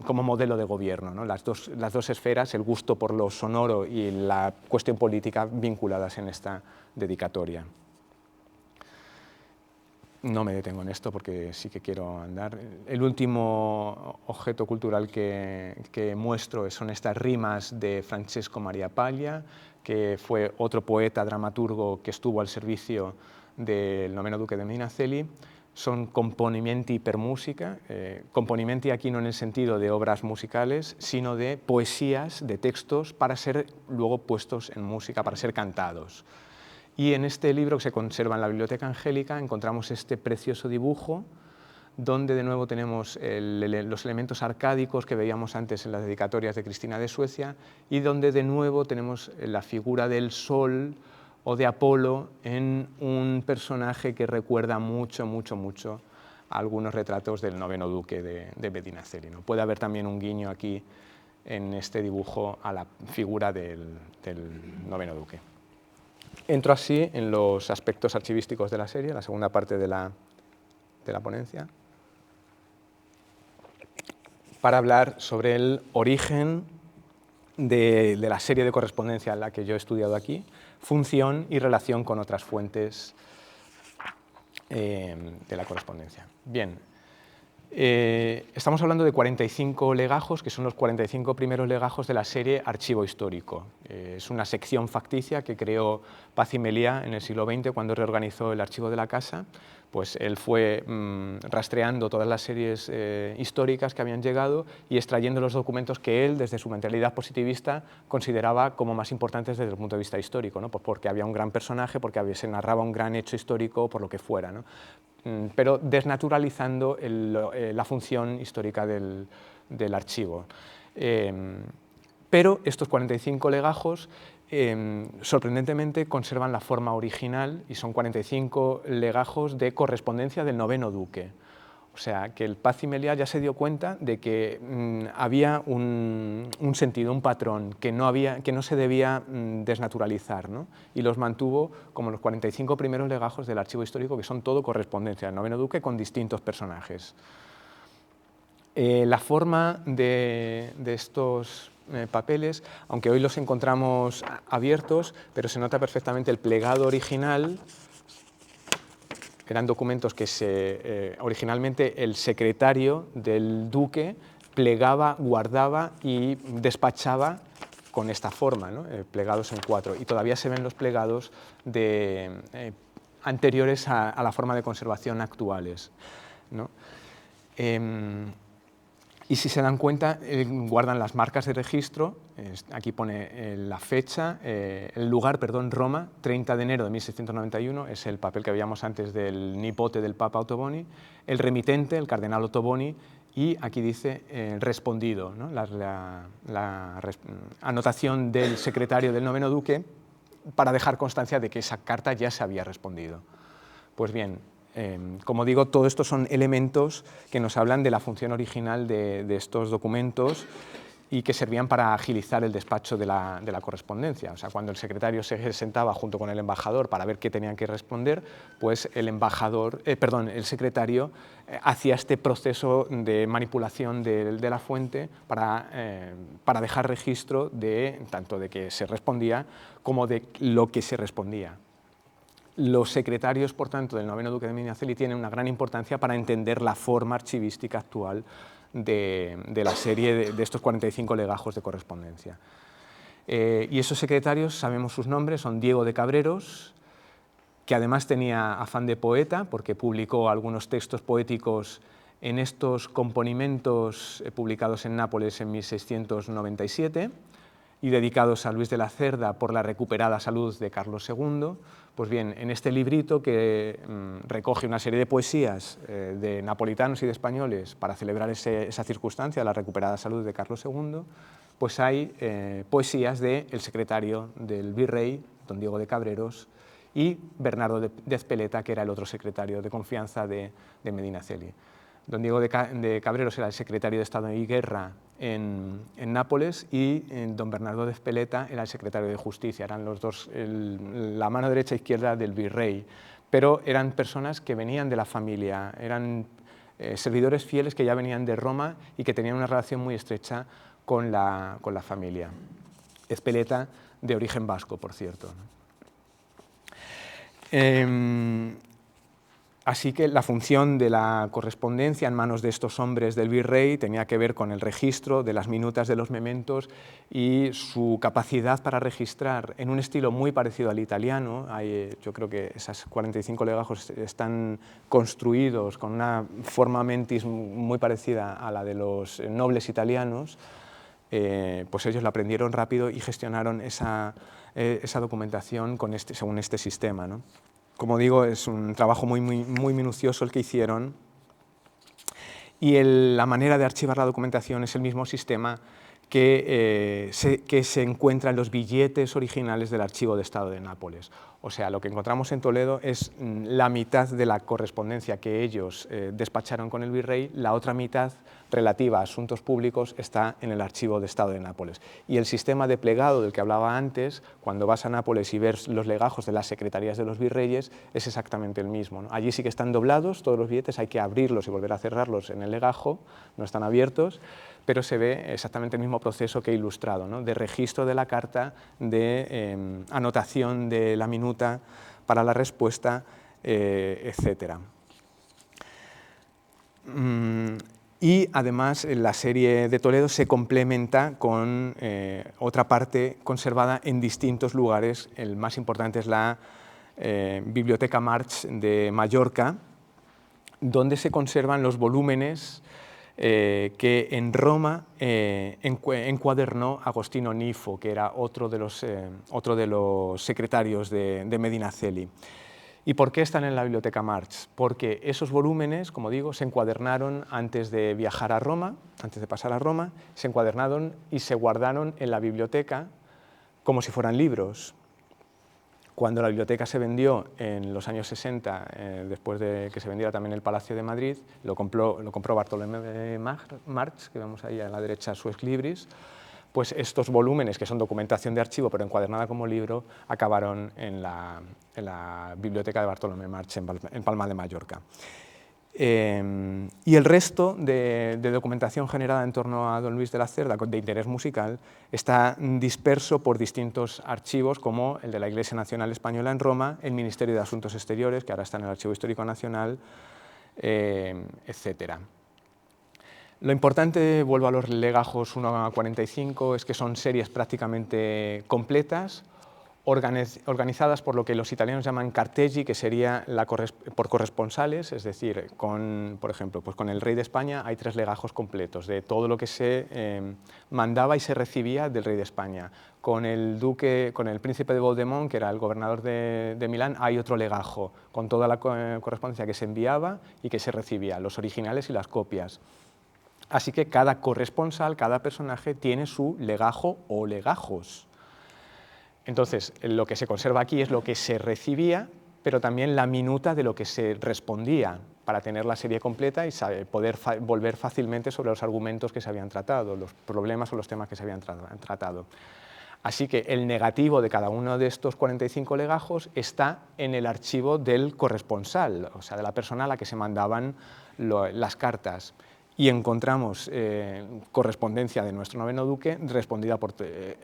modelo de gobierno, ¿no? Las dos esferas, el gusto por lo sonoro y la cuestión política vinculadas en esta dedicatoria. No me detengo en esto porque sí que quiero andar. El último objeto cultural que muestro son estas rimas de Francesco Maria Paglia, que fue otro poeta, dramaturgo que estuvo al servicio del noveno duque de Medinaceli. Son componimenti per música, componimenti aquí no en el sentido de obras musicales, sino de poesías, de textos, para ser luego puestos en música, para ser cantados. Y en este libro que se conserva en la Biblioteca Angélica encontramos este precioso dibujo, donde de nuevo tenemos los elementos arcádicos que veíamos antes en las dedicatorias de Cristina de Suecia, y donde de nuevo tenemos la figura del sol o de Apolo en un personaje que recuerda mucho a algunos retratos del noveno duque de Medinaceli, ¿no? Puede haber también un guiño aquí en este dibujo a la figura del noveno duque. Entro así en los aspectos archivísticos de la serie, la segunda parte de la ponencia, para hablar sobre el origen de la serie de correspondencia en la que yo he estudiado aquí, función y relación con otras fuentes de la correspondencia. Bien, Estamos hablando de 45 legajos, que son los 45 primeros legajos de la serie Archivo Histórico. Es una sección facticia que creó Paz y Meliá en el siglo XX cuando reorganizó el archivo de la casa. Pues él fue rastreando todas las series históricas que habían llegado y extrayendo los documentos que él, desde su mentalidad positivista, consideraba como más importantes desde el punto de vista histórico, ¿no? Pues porque había un gran personaje, porque se narraba un gran hecho histórico, por lo que fuera, ¿no? Pero desnaturalizando la función histórica del archivo. Pero estos 45 legajos sorprendentemente conservan la forma original y son 45 legajos de correspondencia del noveno duque. O sea, que el Paz y Meliá ya se dio cuenta de que había un sentido, un patrón, que no se debía desnaturalizar, ¿no? Y los mantuvo como los 45 primeros legajos del archivo histórico, que son todo correspondencia del noveno duque con distintos personajes. La forma de estos papeles, aunque hoy los encontramos abiertos, pero se nota perfectamente el plegado original. Eran documentos que originalmente el secretario del duque plegaba, guardaba y despachaba con esta forma, ¿no? Plegados en 4. Y todavía se ven los plegados anteriores a la forma de conservación actuales, ¿no? Y si se dan cuenta, guardan las marcas de registro. Aquí pone la fecha, el lugar, perdón, Roma, 30 de enero de 1691, es el papel que veíamos antes del nipote del Papa Ottoboni, el remitente, el cardenal Ottoboni, y aquí dice respondido, ¿no? la anotación del secretario del noveno duque para dejar constancia de que esa carta ya se había respondido. Pues bien, como digo, todo esto son elementos que nos hablan de la función original de estos documentos y que servían para agilizar el despacho de la correspondencia. O sea, cuando el secretario se sentaba junto con el embajador para ver qué tenían que responder, pues el secretario hacía este proceso de manipulación de la fuente para dejar registro tanto de que se respondía como de lo que se respondía. Los secretarios, por tanto, del noveno duque de Medinaceli tienen una gran importancia para entender la forma archivística actual de la serie de estos 45 legajos de correspondencia. Y esos secretarios, sabemos sus nombres, son Diego de Cabreros, que además tenía afán de poeta, porque publicó algunos textos poéticos en estos componimentos publicados en Nápoles en 1697, y dedicados a Luis de la Cerda por la recuperada salud de Carlos II. Pues bien, en este librito que recoge una serie de poesías de napolitanos y de españoles para celebrar esa circunstancia, la recuperada salud de Carlos II, pues hay poesías del secretario del virrey, don Diego de Cabreros, y Bernardo de Ezpeleta, que era el otro secretario de confianza de Medinaceli. Don Diego de Cabreros era el secretario de Estado y Guerra en Nápoles y don Bernardo de Ezpeleta era el secretario de Justicia. Eran los dos la mano derecha e izquierda del virrey, pero eran personas que venían de la familia, eran servidores fieles que ya venían de Roma y que tenían una relación muy estrecha con la familia. Ezpeleta, de origen vasco, por cierto. Así que la función de la correspondencia en manos de estos hombres del virrey tenía que ver con el registro de las minutas de los mementos y su capacidad para registrar en un estilo muy parecido al italiano. Yo creo que esos 45 legajos están construidos con una forma mentis muy parecida a la de los nobles italianos. Pues ellos la aprendieron rápido y gestionaron esa documentación según este sistema, ¿no? Como digo, es un trabajo muy minucioso el que hicieron y la manera de archivar la documentación es el mismo sistema que se encuentra en los billetes originales del Archivo de Estado de Nápoles. O sea, lo que encontramos en Toledo es la mitad de la correspondencia que ellos despacharon con el virrey, la otra mitad relativa a asuntos públicos está en el Archivo de Estado de Nápoles. Y el sistema de plegado del que hablaba antes, cuando vas a Nápoles y ves los legajos de las secretarías de los virreyes, es exactamente el mismo, ¿no? Allí sí que están doblados todos los billetes, hay que abrirlos y volver a cerrarlos en el legajo, no están abiertos, pero se ve exactamente el mismo proceso que he ilustrado, ¿no? De registro de la carta, de anotación de la minuta para la respuesta, etc. Y además la serie de Toledo se complementa con otra parte conservada en distintos lugares. El más importante es la Biblioteca March de Mallorca, donde se conservan los volúmenes que en Roma encuadernó Agostino Nifo, que era otro de los secretarios de Medinaceli. ¿Y por qué están en la Biblioteca March? Porque esos volúmenes, como digo, se encuadernaron antes de viajar a Roma, antes de pasar a Roma, se encuadernaron y se guardaron en la biblioteca como si fueran libros. Cuando la biblioteca se vendió en los años 60, después de que se vendiera también el Palacio de Madrid, lo compró Bartolomé March, que vemos ahí a la derecha su ex libris, pues estos volúmenes, que son documentación de archivo pero encuadernada como libro, acabaron en la biblioteca de Bartolomé March en Palma de Mallorca. Y el resto de documentación generada en torno a don Luis de la Cerda, de interés musical, está disperso por distintos archivos, como el de la Iglesia Nacional Española en Roma, el Ministerio de Asuntos Exteriores, que ahora está en el Archivo Histórico Nacional, etc. Lo importante, vuelvo a los legajos 1 a 45, es que son series prácticamente completas, organizadas por lo que los italianos llaman carteggi, que sería por corresponsales, es decir, por ejemplo, pues con el rey de España hay 3 legajos completos de todo lo que se mandaba y se recibía del rey de España. Con el príncipe de Vaudémont, que era el gobernador de Milán, hay otro legajo, con toda la correspondencia que se enviaba y que se recibía, los originales y las copias. Así que cada corresponsal, cada personaje tiene su legajo o legajos. Entonces, lo que se conserva aquí es lo que se recibía, pero también la minuta de lo que se respondía, para tener la serie completa y poder volver fácilmente sobre los argumentos que se habían tratado, los problemas o los temas que se habían tratado. Así que el negativo de cada uno de estos 45 legajos está en el archivo del corresponsal, o sea, de la persona a la que se mandaban las cartas. Y encontramos correspondencia de nuestro noveno duque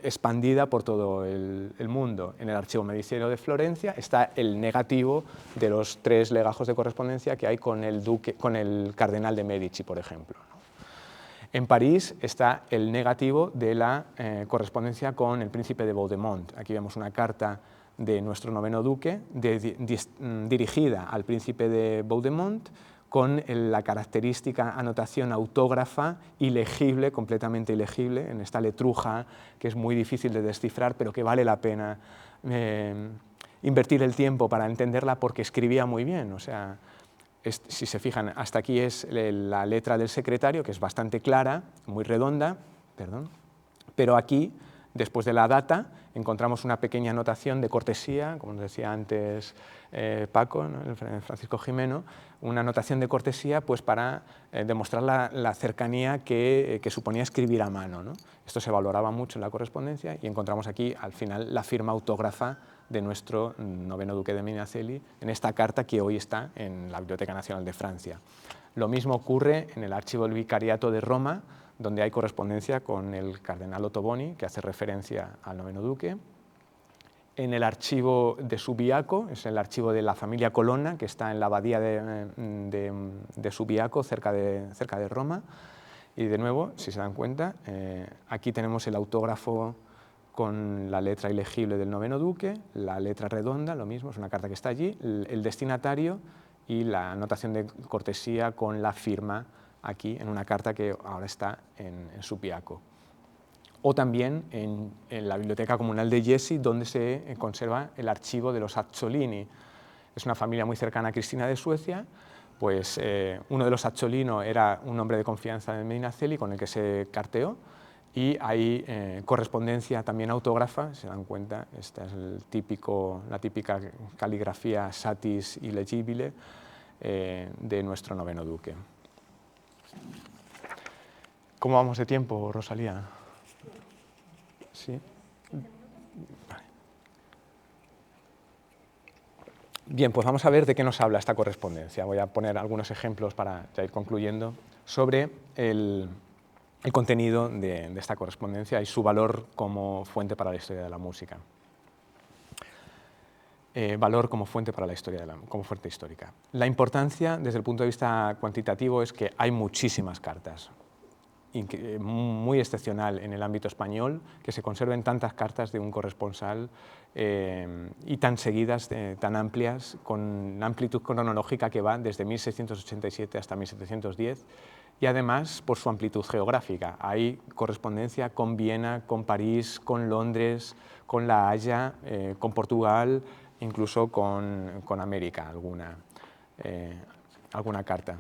expandida por todo el mundo. En el Archivo Medicero de Florencia está el negativo de los 3 legajos de correspondencia que hay con el cardenal de Medici, por ejemplo. En París está el negativo de la correspondencia con el príncipe de Vaudémont. Aquí vemos una carta de nuestro noveno duque dirigida al príncipe de Vaudémont, con la característica anotación autógrafa ilegible, completamente ilegible, en esta letruja que es muy difícil de descifrar, pero que vale la pena invertir el tiempo para entenderla porque escribía muy bien. O sea, si se fijan, hasta aquí es la letra del secretario, que es bastante clara, muy redonda, pero aquí, después de la data, encontramos una pequeña anotación de cortesía, como nos decía antes Paco, ¿no? Francisco Jimeno, una anotación de cortesía pues, para demostrar la cercanía que suponía escribir a mano, ¿no? Esto se valoraba mucho en la correspondencia y encontramos aquí, al final, la firma autógrafa de nuestro noveno duque de Medinaceli en esta carta que hoy está en la Biblioteca Nacional de Francia. Lo mismo ocurre en el Archivo del Vicariato de Roma, donde hay correspondencia con el cardenal Ottoboni, que hace referencia al noveno duque. En el archivo de Subiaco, es el archivo de la familia Colonna, que está en la abadía de Subiaco, cerca de Roma. Y de nuevo, si se dan cuenta, aquí tenemos el autógrafo con la letra ilegible del noveno duque, la letra redonda, lo mismo, es una carta que está allí, el destinatario y la anotación de cortesía con la firma aquí en una carta que ahora está en Subiaco. O también en la Biblioteca Comunal de Jesi, donde se conserva el archivo de los Acciolini. Es una familia muy cercana a Cristina de Suecia, pues uno de los Acciolino era un hombre de confianza de Medinaceli con el que se carteó, y hay correspondencia también autógrafa, se dan cuenta, esta es la típica caligrafía satis illegible de nuestro noveno duque. ¿Cómo vamos de tiempo, Rosalía? ¿Sí? Vale. Bien, pues vamos a ver de qué nos habla esta correspondencia. Voy a poner algunos ejemplos para ya ir concluyendo sobre el contenido de esta correspondencia y su valor como fuente para la historia de la música. valor como fuente para la historia, como fuente histórica. La importancia desde el punto de vista cuantitativo es que hay muchísimas cartas, muy excepcional en el ámbito español que se conserven tantas cartas de un corresponsal y tan seguidas, tan amplias, con amplitud cronológica que va desde 1687 hasta 1710 y además por su amplitud geográfica. Hay correspondencia con Viena, con París, con Londres, con La Haya, con Portugal, incluso con América, alguna carta.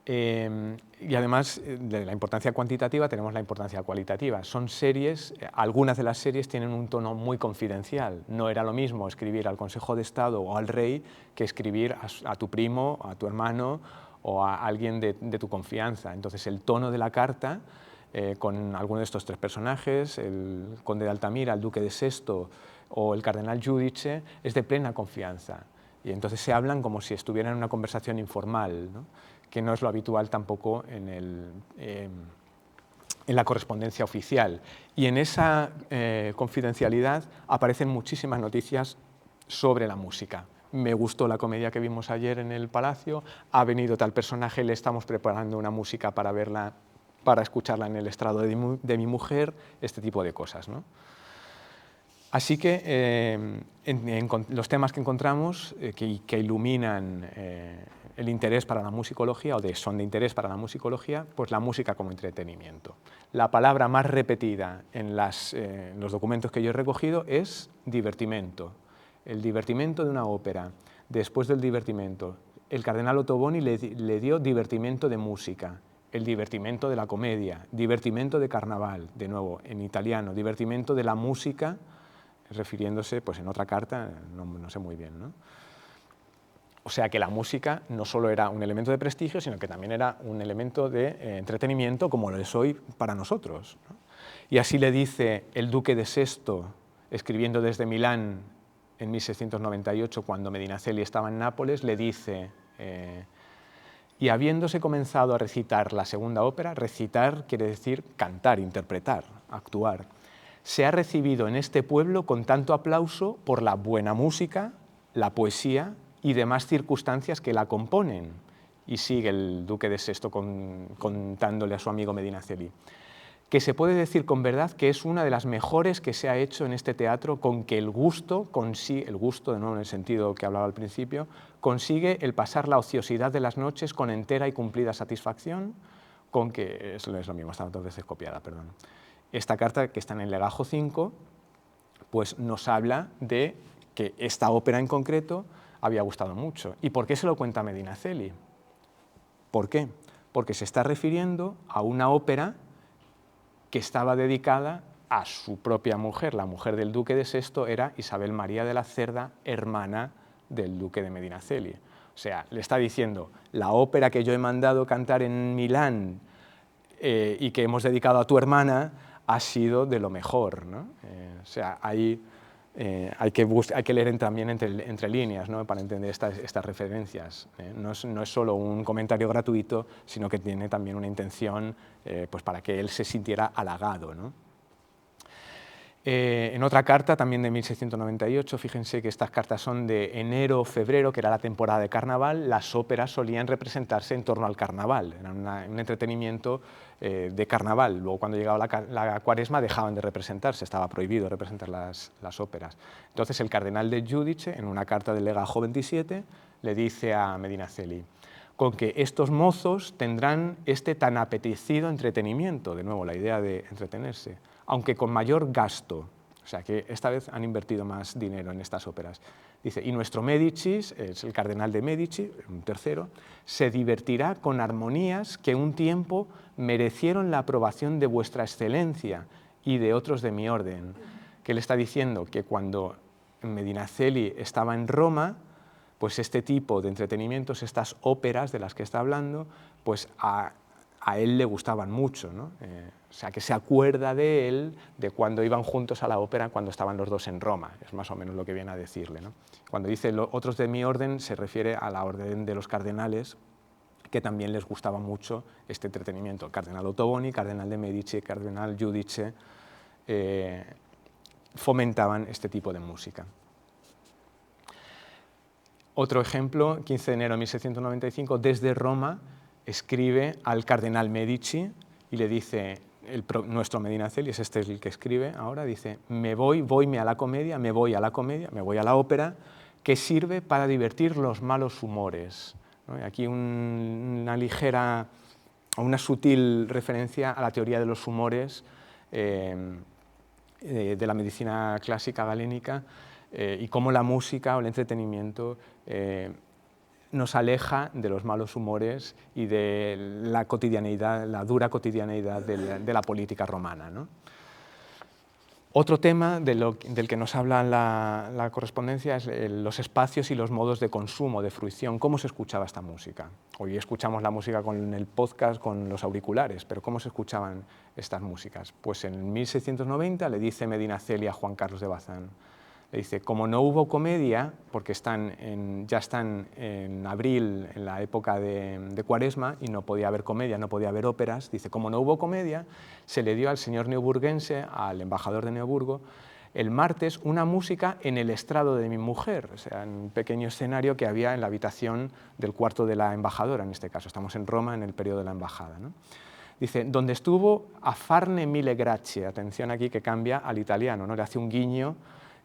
Y además de la importancia cuantitativa tenemos la importancia cualitativa. Son series, algunas de las series tienen un tono muy confidencial. No era lo mismo escribir al Consejo de Estado o al rey que escribir a tu primo, a tu hermano o a alguien de tu confianza. Entonces el tono de la carta con alguno de estos tres personajes, el conde de Altamira, el duque de Sesto o el cardenal Giudice, es de plena confianza. Y entonces se hablan como si estuvieran en una conversación informal, ¿no? Que no es lo habitual tampoco en la correspondencia oficial. Y en esa confidencialidad aparecen muchísimas noticias sobre la música. Me gustó la comedia que vimos ayer en el Palacio, ha venido tal personaje, le estamos preparando una música para verla, para escucharla en el estrado de mi mujer, este tipo de cosas, ¿no? Así que los temas que encontramos que iluminan el interés para la musicología, son de interés para la musicología, pues la música como entretenimiento. La palabra más repetida en los documentos que yo he recogido es divertimento. El divertimento de una ópera. Después del divertimento, el cardenal Ottoboni le dio divertimento de música, el divertimento de la comedia, divertimento de carnaval, de nuevo en italiano, divertimento de la música, refiriéndose pues en otra carta, no sé muy bien, ¿no? O sea que la música no solo era un elemento de prestigio, sino que también era un elemento de entretenimiento, como lo es hoy para nosotros, ¿no? Y así le dice el duque de Sesto, escribiendo desde Milán en 1698, cuando Medinaceli estaba en Nápoles, le dice, y habiéndose comenzado a recitar la segunda ópera, recitar quiere decir cantar, interpretar, actuar, se ha recibido en este pueblo con tanto aplauso por la buena música, la poesía y demás circunstancias que la componen. Y sigue el duque de Sesto contándole a su amigo Medinaceli, que se puede decir con verdad que es una de las mejores que se ha hecho en este teatro, con que el gusto, de nuevo en el sentido que hablaba al principio, consigue el pasar la ociosidad de las noches con entera y cumplida satisfacción, con que, eso es lo mismo, está dos veces copiada, perdón. Esta carta, que está en el legajo 5, pues nos habla de que esta ópera en concreto había gustado mucho. ¿Y por qué se lo cuenta Medinaceli? ¿Por qué? Porque se está refiriendo a una ópera que estaba dedicada a su propia mujer. La mujer del duque de Sesto era Isabel María de la Cerda, hermana del duque de Medinaceli. O sea, le está diciendo, la ópera que yo he mandado cantar en Milán y que hemos dedicado a tu hermana ha sido de lo mejor, ¿no? O sea, hay que leer también entre líneas, ¿no? Para entender estas referencias. No es solo un comentario gratuito, sino que tiene también una intención pues para que él se sintiera halagado, ¿no? En otra carta, también de 1698, fíjense que estas cartas son de enero-febrero, que era la temporada de carnaval, las óperas solían representarse en torno al carnaval, era un entretenimiento de carnaval. Luego, cuando llegaba la cuaresma, dejaban de representarse, estaba prohibido representar las óperas. Entonces, el cardenal de Giudice, en una carta del legajo 27, le dice a Medinaceli, con que estos mozos tendrán este tan apetecido entretenimiento, de nuevo la idea de entretenerse, aunque con mayor gasto, o sea que esta vez han invertido más dinero en estas óperas. Dice, y nuestro Médicis, es el cardenal de Médici, un tercero, se divertirá con armonías que un tiempo merecieron la aprobación de vuestra excelencia y de otros de mi orden. Que le está diciendo que cuando Medinaceli estaba en Roma, pues este tipo de entretenimientos, estas óperas de las que está hablando, pues a él le gustaban mucho, ¿no? O sea, que se acuerda de él, de cuando iban juntos a la ópera, cuando estaban los dos en Roma, es más o menos lo que viene a decirle, ¿no? Cuando dice otros de mi orden, se refiere a la orden de los cardenales, que también les gustaba mucho este entretenimiento. El cardenal Ottoboni, cardenal de Medici, cardenal Giudice, fomentaban este tipo de música. Otro ejemplo, 15 de enero de 1695, desde Roma escribe al cardenal Medici y le dice, nuestro Medinaceli, es este el que escribe ahora, dice, voyme a la comedia, me voy a la comedia, me voy a la ópera, que sirve para divertir los malos humores, ¿no? Y aquí una ligera, una sutil referencia a la teoría de los humores de la medicina clásica galénica, y cómo la música o el entretenimiento nos aleja de los malos humores y de la cotidianeidad, la dura cotidianeidad de la política romana, ¿no? Otro tema del que nos habla la correspondencia es los espacios y los modos de consumo, de fruición. ¿Cómo se escuchaba esta música? Hoy escuchamos la música con el podcast, con los auriculares, pero ¿cómo se escuchaban estas músicas? Pues en 1690 le dice Medinaceli a Juan Carlos de Bazán, le dice, como no hubo comedia, porque ya están en abril, en la época de Cuaresma, y no podía haber comedia, no podía haber óperas, dice, como no hubo comedia, se le dio al señor neoburguense, al embajador de Neoburgo, el martes una música en el estrado de mi mujer, o sea, en un pequeño escenario que había en la habitación del cuarto de la embajadora, en este caso, estamos en Roma en el periodo de la embajada, ¿no? Dice, donde estuvo a farne mille grazie, atención aquí que cambia al italiano, ¿no? Le hace un guiño.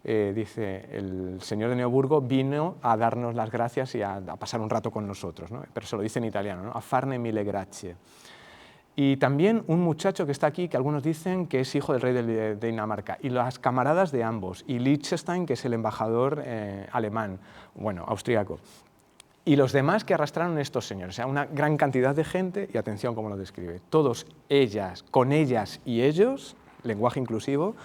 Dice, el señor de Neoburgo vino a darnos las gracias y a pasar un rato con nosotros, ¿no? Pero se lo dice en italiano, ¿no? A farne mille grazie. Y también un muchacho que está aquí, que algunos dicen que es hijo del rey de Dinamarca, y las camaradas de ambos, y Liechtenstein, que es el embajador alemán, bueno, austríaco, y los demás que arrastraron estos señores, o sea, una gran cantidad de gente, y atención cómo lo describe, todos ellas, con ellas y ellos, lenguaje inclusivo,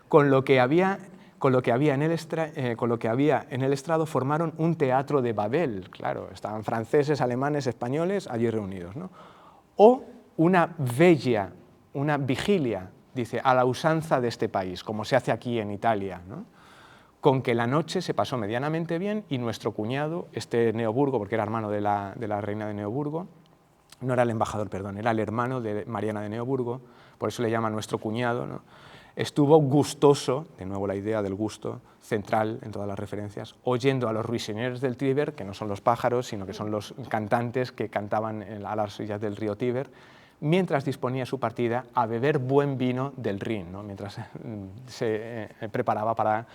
con lo que había en el estrado formaron un teatro de Babel, claro, estaban franceses, alemanes, españoles allí reunidos, ¿no? O una vella, una vigilia, dice, a la usanza de este país, como se hace aquí en Italia, ¿no? Con que la noche se pasó medianamente bien y nuestro cuñado, este Neoburgo, porque era hermano de la reina de Neoburgo, no era el embajador, perdón, era el hermano de Mariana de Neoburgo, por eso le llama nuestro cuñado, ¿no? Estuvo gustoso, de nuevo la idea del gusto, central en todas las referencias, oyendo a los ruiseñores del Tíber, que no son los pájaros, sino que son los cantantes que cantaban a las orillas del río Tíber, mientras disponía su partida a beber buen vino del Rin, ¿no? Mientras se preparaba para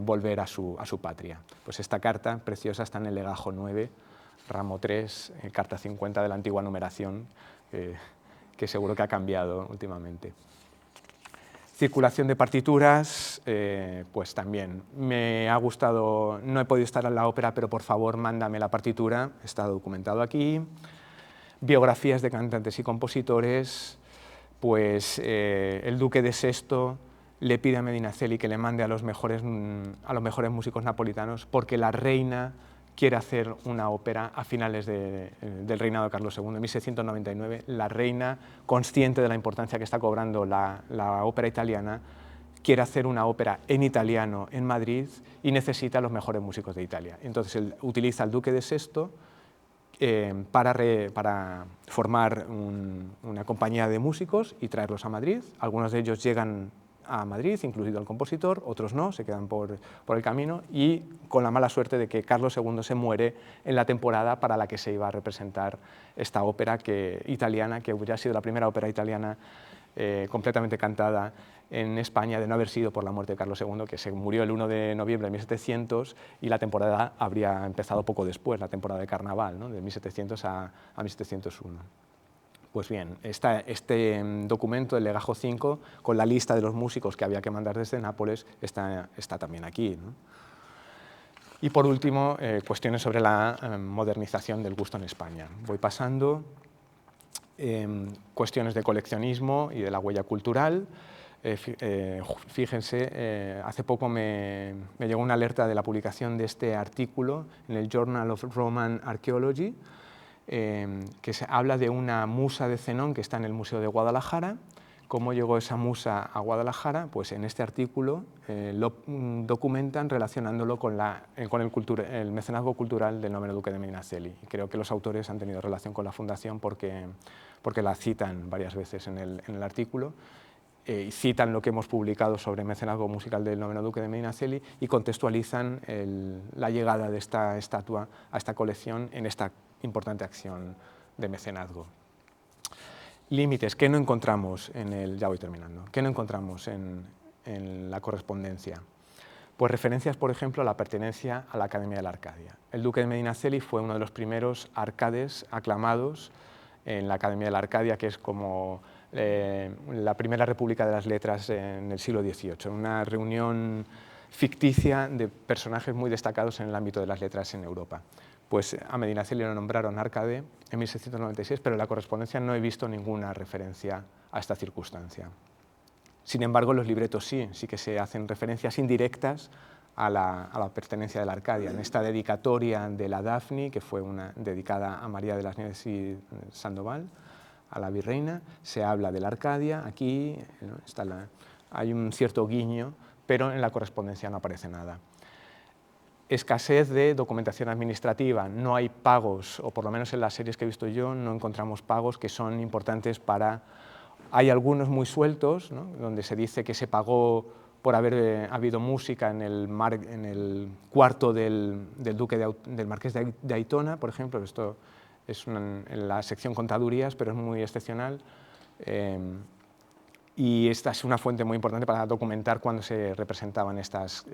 volver a su patria. Pues esta carta preciosa está en el legajo 9, ramo 3, carta 50 de la antigua numeración, que seguro que ha cambiado últimamente. Circulación de partituras, pues también me ha gustado, no he podido estar en la ópera, pero por favor mándame la partitura, está documentado aquí. Biografías de cantantes y compositores, pues el duque de Sesto le pide a Medinaceli que le mande a los mejores músicos napolitanos porque la reina quiere hacer una ópera a finales del reinado de Carlos II, en 1699. La reina, consciente de la importancia que está cobrando la ópera italiana, quiere hacer una ópera en italiano en Madrid y necesita a los mejores músicos de Italia. Entonces él utiliza al duque de Sesto para formar una compañía de músicos y traerlos a Madrid. Algunos de ellos llegan a Madrid, incluido el compositor, otros no, se quedan por el camino, y con la mala suerte de que Carlos II se muere en la temporada para la que se iba a representar esta ópera italiana, que hubiera sido la primera ópera italiana completamente cantada en España, de no haber sido por la muerte de Carlos II, que se murió el 1 de noviembre de 1700, y la temporada habría empezado poco después, la temporada de carnaval, ¿no? De 1700 a 1701. Pues bien, este documento, el legajo 5, con la lista de los músicos que había que mandar desde Nápoles, está también aquí, ¿no? Y por último, cuestiones sobre la modernización del gusto en España. Voy pasando. Cuestiones de coleccionismo y de la huella cultural. Fíjense, hace poco me llegó una alerta de la publicación de este artículo en el Journal of Roman Archaeology, que habla de una musa de Zenón que está en el Museo de Guadalajara. ¿Cómo llegó esa musa a Guadalajara? Pues en este artículo lo documentan relacionándolo con el mecenazgo cultural del noveno duque de Medinaceli. Y creo que los autores han tenido relación con la fundación porque la citan varias veces en el artículo. citan lo que hemos publicado sobre mecenazgo musical del noveno duque de Medinaceli y contextualizan la llegada de esta estatua a esta colección en esta importante acción de mecenazgo. Límites, ¿qué no encontramos ya voy terminando, qué no encontramos en la correspondencia? Pues referencias, por ejemplo, a la pertenencia a la Academia de la Arcadia. El duque de Medinaceli fue uno de los primeros arcades aclamados en la Academia de la Arcadia, que es como la primera república de las letras en el siglo XVIII, una reunión ficticia de personajes muy destacados en el ámbito de las letras en Europa. Pues a Medinaceli lo nombraron arcade en 1696, pero en la correspondencia no he visto ninguna referencia a esta circunstancia. Sin embargo, los libretos sí que se hacen referencias indirectas a la pertenencia de la Arcadia. En esta dedicatoria de la Dafni, que fue dedicada a María de las Nieves y Sandoval, a la virreina, se habla de la Arcadia. Aquí, ¿no?, hay un cierto guiño, pero en la correspondencia no aparece nada. Escasez de documentación administrativa, no hay pagos, o por lo menos en las series que he visto yo no encontramos pagos que son importantes para... Hay algunos muy sueltos, ¿no?, donde se dice que se pagó por haber habido música en el cuarto del marqués de Aitona, por ejemplo. Esto es en la sección contadurías, pero es muy excepcional. Y esta es una fuente muy importante para documentar cuándo se representaban estas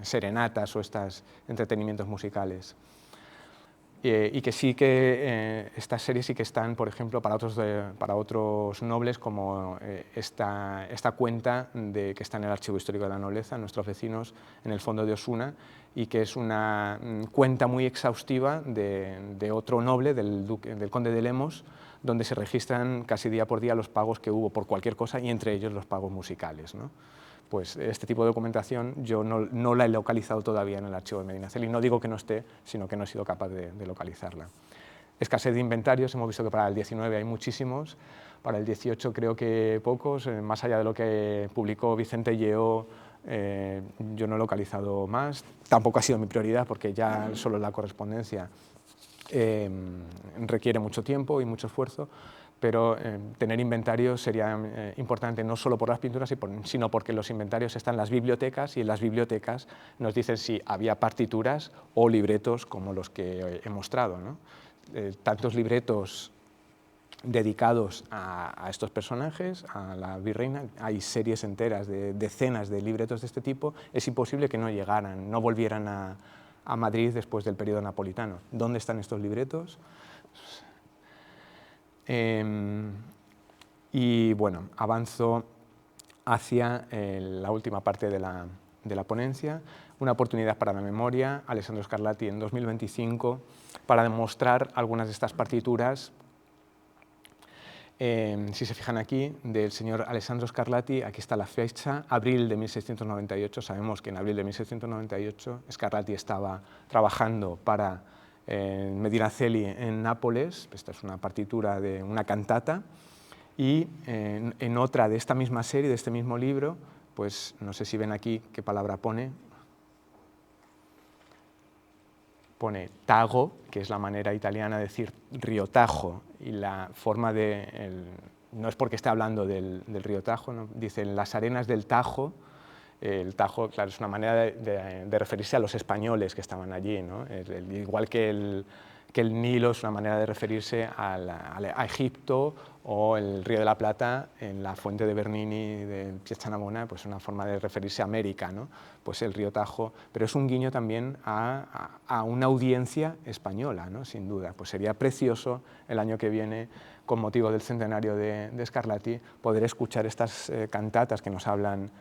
serenatas o estos entretenimientos musicales. Y que sí que estas series sí que están, por ejemplo, para otros nobles, como esta cuenta que está en el Archivo Histórico de la Nobleza, nuestros vecinos, en el fondo de Osuna, y que es una cuenta muy exhaustiva de otro noble, del conde de Lemos, donde se registran casi día por día los pagos que hubo por cualquier cosa, y entre ellos los pagos musicales, ¿no? Pues este tipo de documentación yo no la he localizado todavía en el archivo de Medinaceli. No digo que no esté, sino que no he sido capaz de localizarla. Escasez de inventarios, hemos visto que para el 19 hay muchísimos, para el 18 creo que pocos, más allá de lo que publicó Vicente Lleó, yo no he localizado más. Tampoco ha sido mi prioridad, porque ya solo la correspondencia requiere mucho tiempo y mucho esfuerzo, pero tener inventarios sería importante no solo por las pinturas, sino porque en los inventarios están las bibliotecas, y en las bibliotecas nos dicen si había partituras o libretos como los que he mostrado, ¿no? Tantos libretos dedicados a estos personajes, a la virreina, hay series enteras de decenas de libretos de este tipo. Es imposible que no llegaran, no volvieran a Madrid después del periodo napolitano. ¿Dónde están estos libretos? Y bueno, avanzo hacia la última parte de la ponencia, una oportunidad para la memoria, Alessandro Scarlatti en 2025, para demostrar algunas de estas partituras. Si se fijan aquí, del señor Alessandro Scarlatti, aquí está la fecha, abril de 1698. Sabemos que en abril de 1698 Scarlatti estaba trabajando para Medinaceli en Nápoles. Esta es una partitura de una cantata, y en otra de esta misma serie, de este mismo libro, pues no sé si ven aquí qué palabra pone Tago, que es la manera italiana de decir río Tajo, y la forma no es porque esté hablando del río Tajo, ¿no? Dicen las arenas del Tajo. El Tajo, claro, es una manera de referirse a los españoles que estaban allí, ¿no? Igual que el Nilo es una manera de referirse a Egipto, o el Río de la Plata en la fuente de Bernini de Piazza Navona, pues una forma de referirse a América, ¿no? Pues el río Tajo, pero es un guiño también a una audiencia española, ¿no? Sin duda. Pues sería precioso el año que viene, con motivo del centenario de Scarlatti, poder escuchar estas cantatas que nos hablan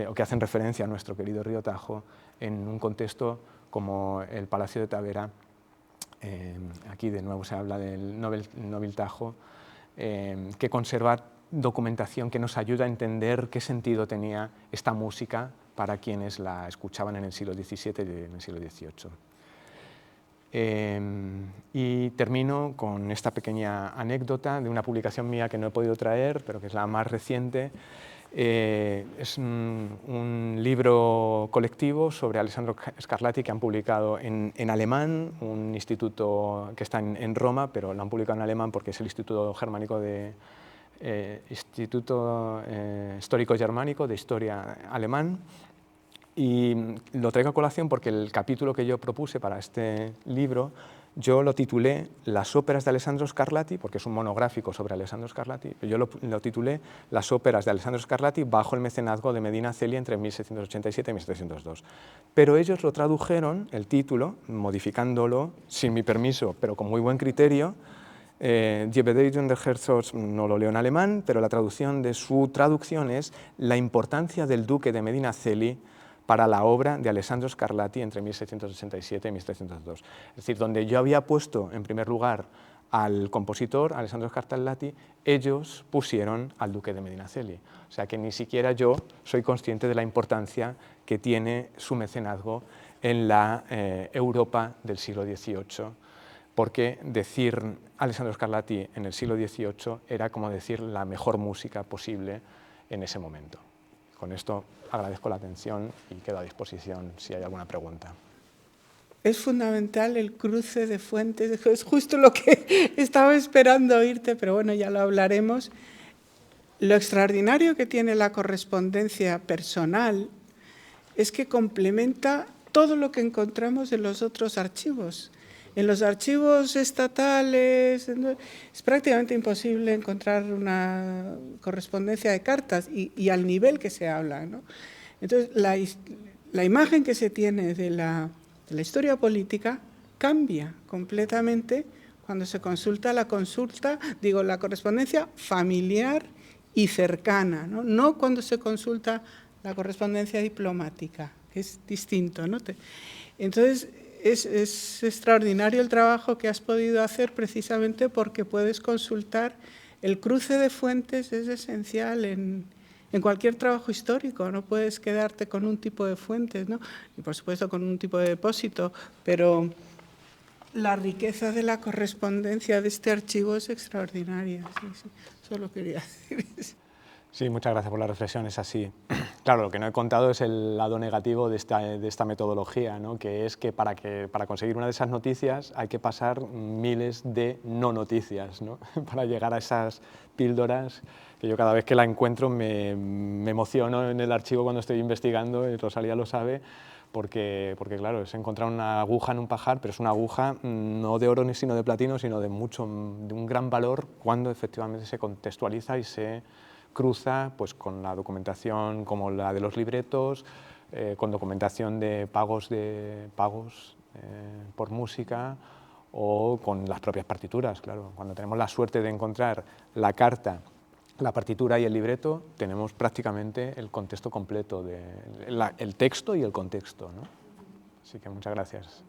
o que hacen referencia a nuestro querido río Tajo en un contexto como el Palacio de Tavera. Aquí de nuevo se habla del Nobile Tajo, que conserva documentación que nos ayuda a entender qué sentido tenía esta música para quienes la escuchaban en el siglo XVII y en el siglo XVIII. Y termino con esta pequeña anécdota de una publicación mía que no he podido traer, pero que es la más reciente. Es un libro colectivo sobre Alessandro Scarlatti que han publicado en alemán, un instituto que está en Roma, pero lo han publicado en alemán porque es el Instituto Germánico de Instituto Histórico Germánico de Historia Alemán, y lo traigo a colación porque el capítulo que yo propuse para este libro yo lo titulé Las óperas de Alessandro Scarlatti, porque es un monográfico sobre Alessandro Scarlatti, yo lo titulé Las óperas de Alessandro Scarlatti bajo el mecenazgo de Medina Celi entre 1787 y 1702. Pero ellos lo tradujeron, el título, modificándolo sin mi permiso, pero con muy buen criterio. Die Bedeutung der Herzogs no lo leo en alemán, pero la traducción de su traducción es La importancia del duque de Medina Celi para la obra de Alessandro Scarlatti entre 1787 y 1702. Es decir, donde yo había puesto en primer lugar al compositor, Alessandro Scarlatti, ellos pusieron al duque de Medinaceli. O sea que ni siquiera yo soy consciente de la importancia que tiene su mecenazgo en la Europa del siglo XVIII, porque decir Alessandro Scarlatti en el siglo XVIII era como decir la mejor música posible en ese momento. Con esto agradezco la atención y quedo a disposición si hay alguna pregunta. Es fundamental el cruce de fuentes, es justo lo que estaba esperando oírte, pero bueno, ya lo hablaremos. Lo extraordinario que tiene la correspondencia personal es que complementa todo lo que encontramos en los otros archivos. En los archivos estatales es prácticamente imposible encontrar una correspondencia de cartas y al nivel que se habla, ¿no? Entonces, la imagen que se tiene de la historia política cambia completamente cuando se consulta la correspondencia familiar y cercana, ¿no? No cuando se consulta la correspondencia diplomática, que es distinto, ¿no? Entonces, es extraordinario el trabajo que has podido hacer precisamente porque puedes consultar. El cruce de fuentes es esencial en cualquier trabajo histórico, no puedes quedarte con un tipo de fuentes, ¿no? Y por supuesto con un tipo de depósito, pero la riqueza de la correspondencia de este archivo es extraordinaria. Sí, solo quería decir eso. Sí, muchas gracias por la reflexión, es así. Claro, lo que no he contado es el lado negativo de esta metodología, ¿no? Que es que para conseguir una de esas noticias hay que pasar miles de no noticias, ¿no? Para llegar a esas píldoras que yo cada vez que la encuentro me emociono en el archivo cuando estoy investigando, y Rosalía lo sabe, porque claro, es encontrar una aguja en un pajar, pero es una aguja no de oro sino de platino, sino de un gran valor cuando efectivamente se contextualiza y se cruza pues, con la documentación como la de los libretos, con documentación de pagos por música o con las propias partituras. Claro, cuando tenemos la suerte de encontrar la carta, la partitura y el libreto, tenemos prácticamente el contexto completo, el texto y el contexto, ¿no? Así que muchas gracias.